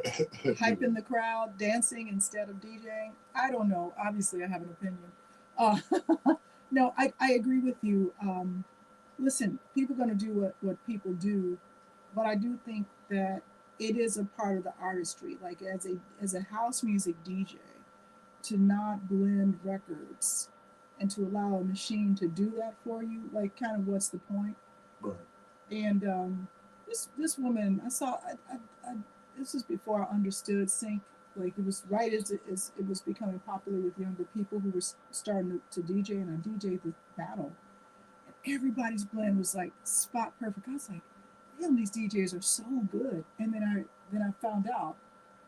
hyping the crowd, dancing instead of DJing. I don't know. Obviously, I have an opinion. No, I agree with you. Listen, people are going to do what people do, but I do think that it is a part of the artistry. Like as a house music DJ, to not blend records and to allow a machine to do that for you, like kind of what's the point? Right. And this woman, I saw. This was before I understood sync. Like it was right as it was becoming popular with younger people who were starting to DJ, and I DJ'd the battle, and everybody's blend was like spot perfect. I was like, damn, these DJs are so good. And then I found out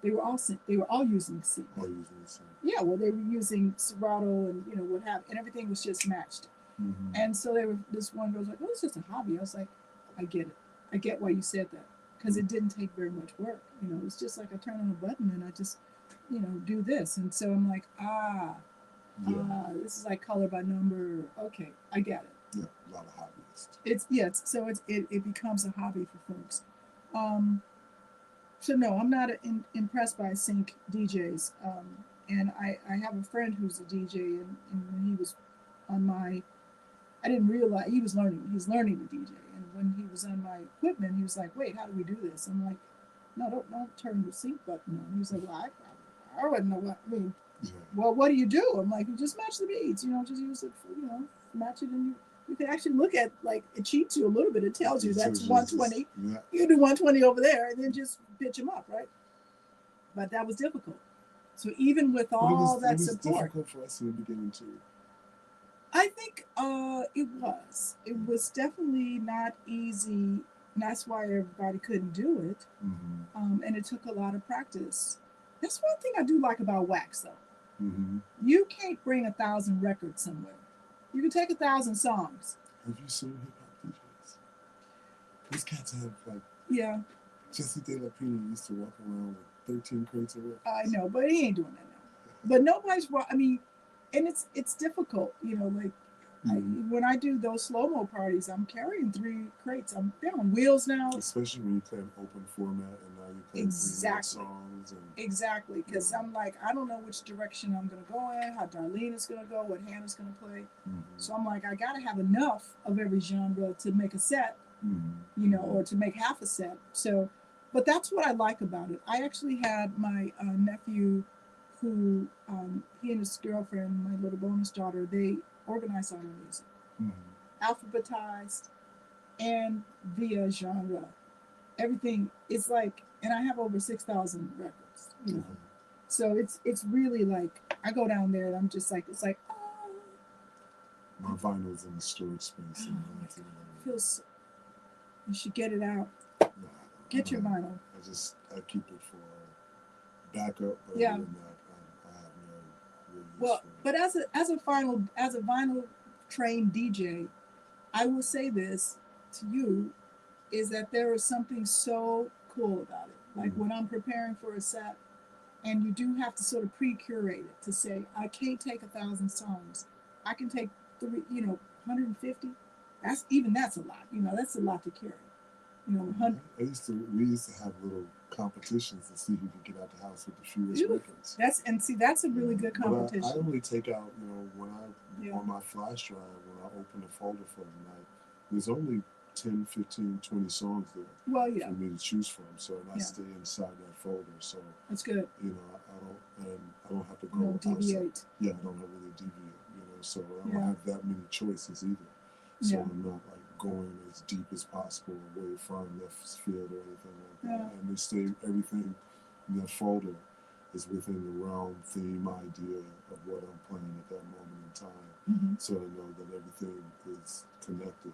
they were all using sync. Or using the same. Yeah, well, they were using Serato and what have, and everything was just matched. Mm-hmm. And so they were. This one girl was like, "Oh, it's just a hobby." I was like, "I get it. I get why you said that because it didn't take very much work. It's just like I turn on a button and I just, do this." And so I'm like, this is like color by number. Okay, I get it. Yeah, a lot of hobbyists. It becomes a hobby for folks. So no, I'm not impressed by sync DJs. And I have a friend who's a DJ, and when he was on my, I didn't realize he was learning. He's learning to DJ, and when he was on my equipment, he was like, "Wait, how do we do this?" I'm like, "No, don't turn the sync button on." He was like, "Well, I wouldn't know what. I mean, well, what do you do?" I'm like, "You just match the beats. Just use it. Match it, and you can actually look at, like, it cheats you a little bit. It tells you that's 120. Yeah. You do 120 over there, and then just pitch them up, right?" But that was difficult. So even with all that support, it was difficult for us in the beginning too. I think it was. It was definitely not easy. And that's why everybody couldn't do it. Mm-hmm. And it took a lot of practice. That's one thing I do like about wax, though. Mm-hmm. You can't bring 1,000 records somewhere. You can take 1,000 songs. Have you seen hip hop DJs? These cats have, like, Yeah, Jesse De La Pena used to walk around with 13 crates of records. I know, but he ain't doing that now. But nobody's. I mean, and it's difficult, like. Mm-hmm. When I do those slow-mo parties, I'm carrying 3 crates. They're on wheels now. Especially when you play an open format and now you play 3 songs. And, exactly, because I'm like, I don't know which direction I'm going to go in, how Darlene is going to go, what Hannah's going to play. Mm-hmm. So I'm like, I got to have enough of every genre to make a set, or to make half a set. So, but that's what I like about it. I actually had my nephew who, he and his girlfriend, my little bonus daughter, they organized all the music, alphabetized and via genre. Everything is like, and I have over 6,000 records. So it's really like, I go down there and I'm just like, it's like, oh, my vinyl's in the storage space. Feels. You should get it out. Get your vinyl. I keep it for backup. But yeah. Other than that, I have no real use well, for it. but as a vinyl trained DJ, I will say this to you, is that there is something so cool about it. Like when I'm preparing for a set, and you do have to sort of pre-curate it to say, I can't take 1,000 songs. I can take 150. That's a lot. That's a lot to carry. We used to have little competitions to see who could get out the house with the fewest records. That's a really good competition. I only take out, when on my flash drive, when I open the folder for the night, there's only 10, 15, 20 songs there for me to choose from. So I stay inside that folder. So that's good. I don't have to go deviate. Outside. Yeah, I don't really deviate. So I don't have that many choices either. So I'm not like going as deep as possible away from left field or anything like that. And everything in that folder is within the realm, theme, idea of what I'm playing at that moment in time. So I know that everything is connected.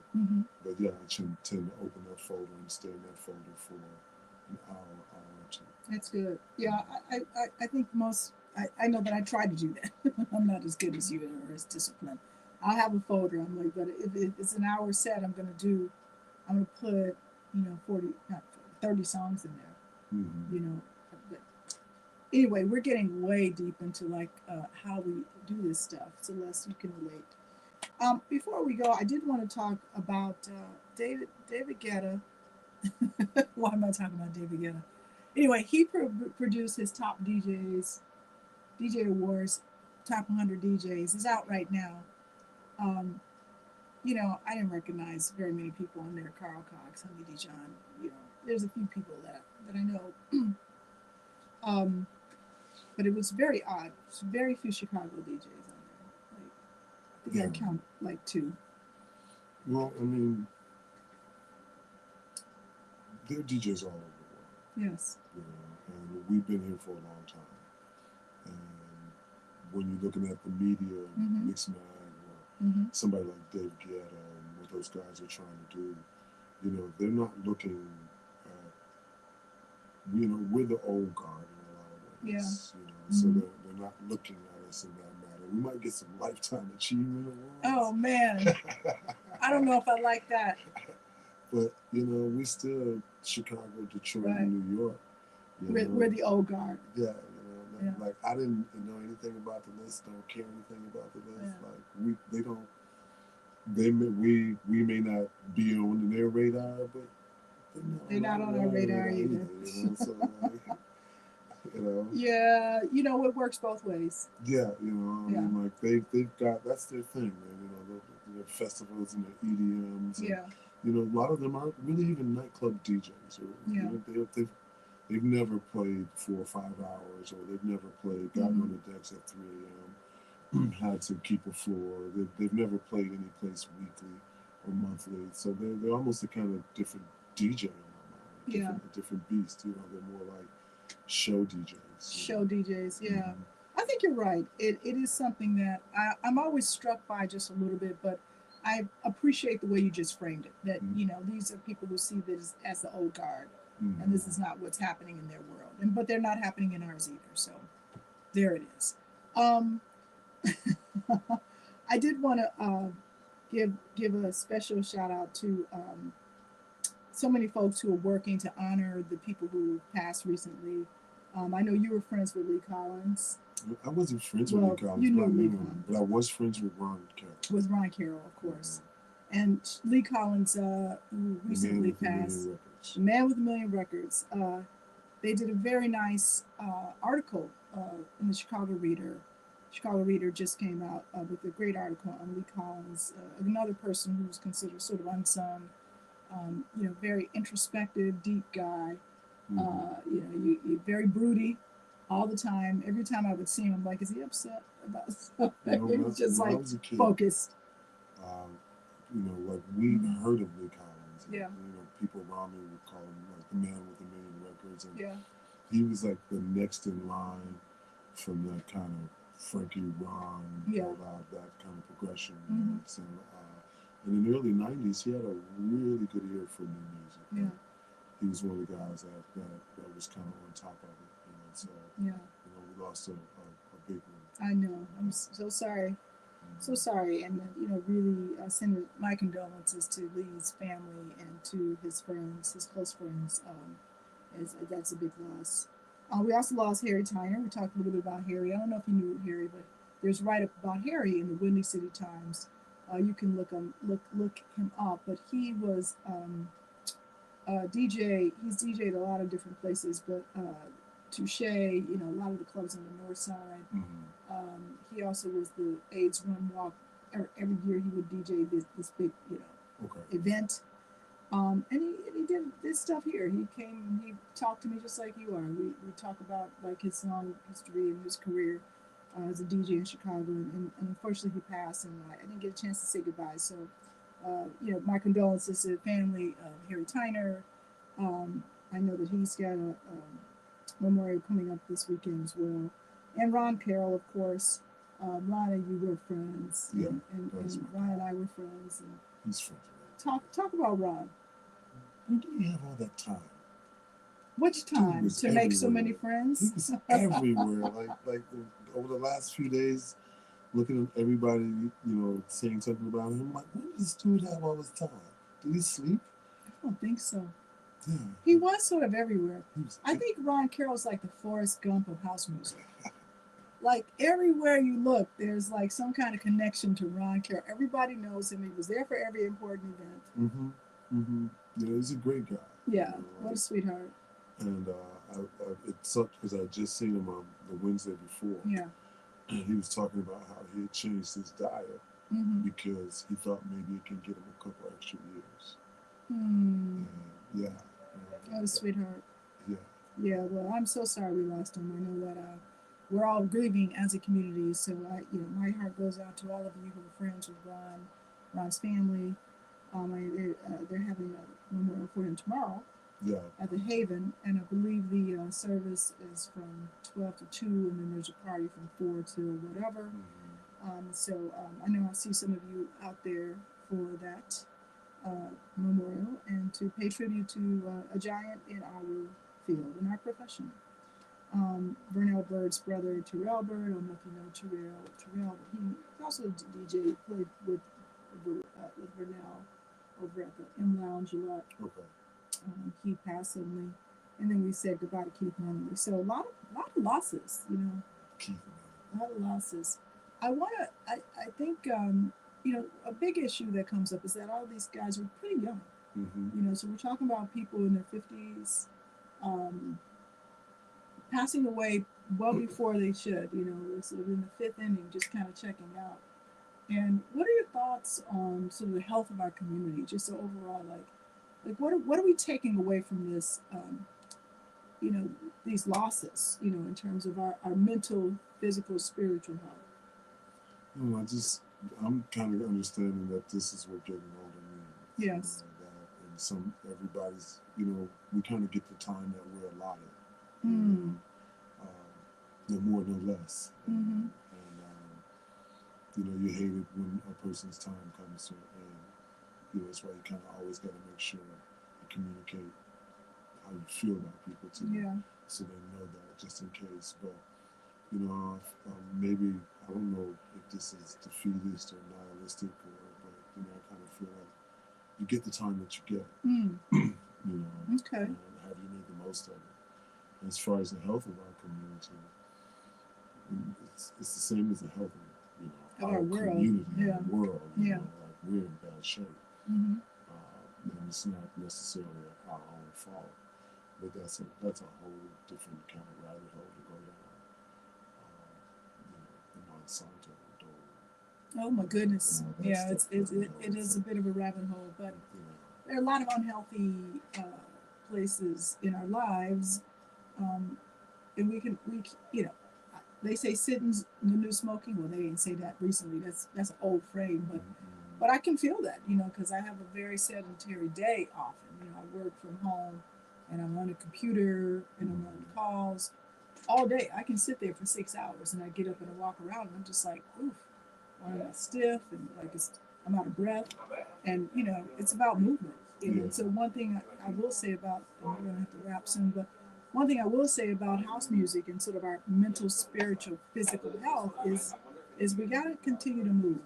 But yeah, I tend to open that folder and stay in that folder for an hour or two. That's good. Yeah, I think I know that I try to do that. I'm not as good as you or as disciplined. I'll have a folder. I'm like, but if it's an hour set, I'm going to put, 30 songs in there, But anyway, we're getting way deep into like how we do this stuff. So Les, you can relate. Before we go, I did want to talk about David Guetta. Why am I talking about David Guetta? Anyway, he produced his top DJs, DJ Awards, top 100 DJs. It's out right now. I didn't recognize very many people on there. Carl Cox, Honey Dijon. There's a few people that I know. But it was very odd. There's very few Chicago DJs on there. I think I count like 2. Well, I mean, there are DJs all over the world. Yes. And we've been here for a long time. And when you're looking at the media, Mixmag, or somebody like Dave Guetta and what those guys are trying to do, they're not looking at, we're the old guard in a lot Yeah. us. You know, Mhm. so they're not looking at us in that matter. We might get some lifetime achievement Oh awards. man, I don't know if I like that. But you know, we still Chicago, Detroit, Right. and New York. You know, We're the old guard. yeah, you know, Yeah. like I didn't know anything about the list, don't care anything about the list. Yeah. Like they don't, we may not be on their radar, but They're not on our radar either. You know, so like, you know, Yeah, you know, it works both ways. yeah, you know, I Yeah. mean, like they've got that's their thing, man. You know, the festivals and the EDMs, and Yeah. you know, a lot of them aren't really even nightclub DJs. Or, Yeah. you know, they've never played 4 or 5 hours, or they've never played gotten on the decks at 3 a.m. had to keep a floor. They've never played any place weekly or monthly, so they're almost a kind of different DJ in my mind, a different beast. You know, they're more like show DJs. Show DJs, yeah. Mhm. I think you're right. It is something that I'm always struck by just a little bit, but I appreciate the way you just framed it. That, Mhm. you know, these are people who see this as the old guard, Mhm. and this is not what's happening in their world. But they're not happening in ours either. So there it is. Um, I did want to give a special shout out to so many folks who are working to honor the people who passed recently. I know you were friends with Lee Collins. I wasn't friends with Well, Lee Collins, you but I knew Lee knew him. Collins. But I was friends with Ron Carroll. With Ron Carroll, of course. And Lee Collins, who recently passed, The Man with a Million Records. They did a very nice article in the Chicago Reader. Chicago Reader just came out with a great article on Lee Collins, another person who was considered sort of unsung, you know, very introspective, deep guy. You know, you're very broody all the time. Every time I would see him, I'm like, is he upset about something? You know, He was just when I like was a kid, focused. You know, like we Mhm. heard of Lee Collins. And, Yeah. You know, people around me would call him like the man with a million records, and Yeah. he was like the next in line from that kind of Frankie Ron, Yeah. all that kind of progression. Mhm. So, and in the early '90s, he had a really good ear for new music. Yeah. He was one of the guys that was kind of on top of it. You know, so Yeah. you know, we lost a big one. I know. I'm so sorry. So sorry, and you know, really send my condolences to Lee's family and to his friends, his close friends. That's a big loss. We also lost Harry Tyner. We talked a little bit about Harry. I don't know if you knew Harry, but there's write up about Harry in the Windy City Times. You can look him up. But he was DJ. He's DJed a lot of different places, but Touche, you know, a lot of the clubs on the north side. He also was the AIDS Run Walk. Every year he would DJ this big, you know, event. And he did this stuff here. He came and he talked to me just like you are. We talk about like his long history and his career as a DJ in Chicago. And unfortunately he passed, and I didn't get a chance to say goodbye. So, you know, my condolences to the family of Harry Tyner. I know that he's got a memorial coming up this weekend as well. And Ron Carroll, of course. Ron and you were friends. Yeah, and Ron and I were friends. And he's friends. talk about Ron. When do you have all that time? Which time to make so many friends? He was everywhere. like over the last few days, looking at everybody, you know, saying something about him. I'm like, when does this dude have all this time? Did he sleep? I don't think so. Yeah. He was sort of everywhere. I think Ron Carroll's like the Forrest Gump of house music. Like everywhere you look, there's like some kind of connection to Ron Carroll. Everybody knows him. He was there for every important event. Yeah, he's a great guy. Yeah, you know, what a sweetheart. And it sucked because I had just seen him on the Wednesday before. Yeah. And he was talking about how he had changed his diet because he thought maybe it can get him a couple extra years. And, yeah. What a sweetheart. Yeah. Yeah, well, I'm so sorry we lost him. I know that we're all grieving as a community. So, you know, my heart goes out to all of you who are friends with Ron's family. They're having a memorial for him tomorrow. Yeah. At the Haven, and I believe the service is from 12 to 2, and then there's a party from 4 to whatever. So I know I'll see some of you out there for that memorial and to pay tribute to a giant in our field, in our profession. Vernell Bird's brother, Terrell Bird. I don't know if you know Terrell, but he's also a DJ. Played with Vernell over at the M Lounge a lot. Okay. He passed suddenly, and then we said goodbye to Keith Nunley. So a lot of losses, you know, Keith. a lot of losses. I think, a big issue that comes up is that all these guys are pretty young. Mm-hmm. You know, so we're talking about people in their 50s, passing away well before they should. You know, sort of in the fifth inning, just kind of checking out. And what are your thoughts on sort of the health of our community, just so overall, like what are we taking away from this? These losses, in terms of our mental, physical, spiritual health. I'm kind of understanding that this is what getting older means. Yes. And everybody's, we kind of get the time that we're allotted. Mm. No more, no less. Mm-hmm. And you hate it when a person's time comes to an end. That's why you kind of always got to make sure you communicate how you feel about people too. Yeah. So they know that just in case. But maybe I don't know if this is defeatist or nihilistic, but I kind of feel like you get the time that you get. Okay. And have you made the most of it? And as far as the health of our community, it's the same as the health of our world. community, Yeah. our world. Yeah. Like we're in bad shape. Mm-hmm. And it's not necessarily our own fault, but that's a whole different kind of rabbit hole to go down. The Monsanto dole. Oh my goodness. And all that Yeah, stuff, it is a bit of a rabbit hole, but there are a lot of unhealthy places in our lives, and they say sitting's the new smoking. Well, they didn't say that recently. That's an old frame, but I can feel that, because I have a very sedentary day often. I work from home, and I'm on a computer, and I'm on calls all day. I can sit there for 6 hours, and I get up and I walk around, and I'm just like, oof, I'm stiff, and I'm out of breath, and it's about movement. So one thing I will say about, and we're gonna have to wrap soon, but one thing I will say about house music and sort of our mental, spiritual, physical health is we gotta continue to move.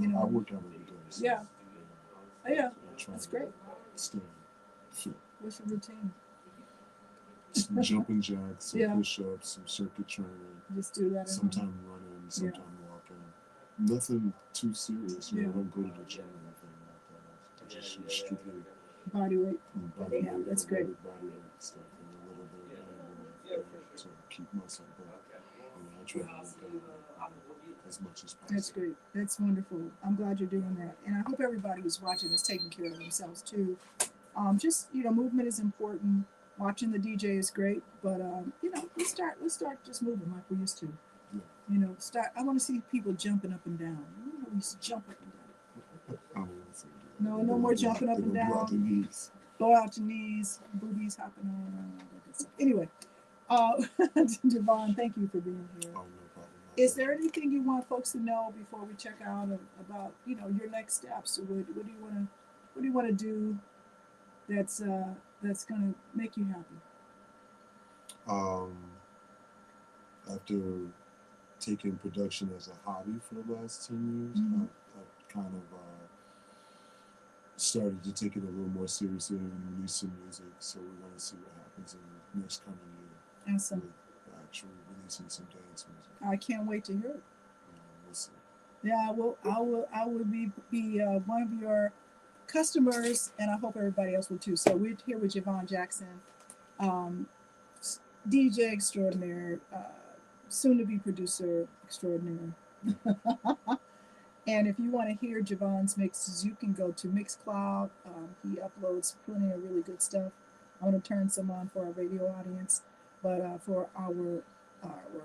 I work out every day. So Yeah. Yeah. I try That's to great. Stay fit. What's your routine? Some jumping jacks, some Yeah. push-ups, some circuit training. Just do that. Sometime running, sometime walking. Nothing too serious. I don't go to the gym or anything like that. I just use strictly Body weight. body Yeah, weight, that's great. body weight stuff, and a little bit of to keep muscle. But I try to work out as much as possible. That's great. That's wonderful. I'm glad you're doing that, and I hope everybody who's watching is taking care of themselves too. Movement is important. Watching the DJ is great, but let's start just moving like we used to. Yeah. I want to see people jumping up and down. We used to jump up and down. I don't want to say that. No more jumping up and Blow out the down. knees. Blow out your knees, boobies hopping on. All that good stuff. Anyway, Jevon, thank you for being here. Oh, no problem. Is there anything you want folks to know before we check out about your next steps? What do you want to do that's going to make you happy? After taking production as a hobby for the last 10 years, I've kind of started to take it a little more seriously and release some music. So we're going to see what happens in the next coming year. Awesome. With actually releasing some dance music. I can't wait to hear it. We'll see. Yeah, I will be one of your customers, and I hope everybody else will too. So we're here with Jevon Jackson, DJ extraordinaire, soon to be producer extraordinaire. And if you want to hear Jevon's mixes, you can go to Mixcloud. He uploads plenty of really good stuff. I'm going to turn some on for our radio audience, but for our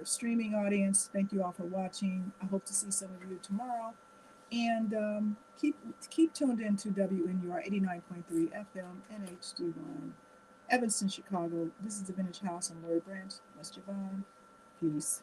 streaming audience, thank you all for watching. I hope to see some of you tomorrow. And keep tuned in to WNUR 89.3 FM NHD1, Evanston, Chicago. This is the Vintage House on Lori Branch. That's Jevon. Peace.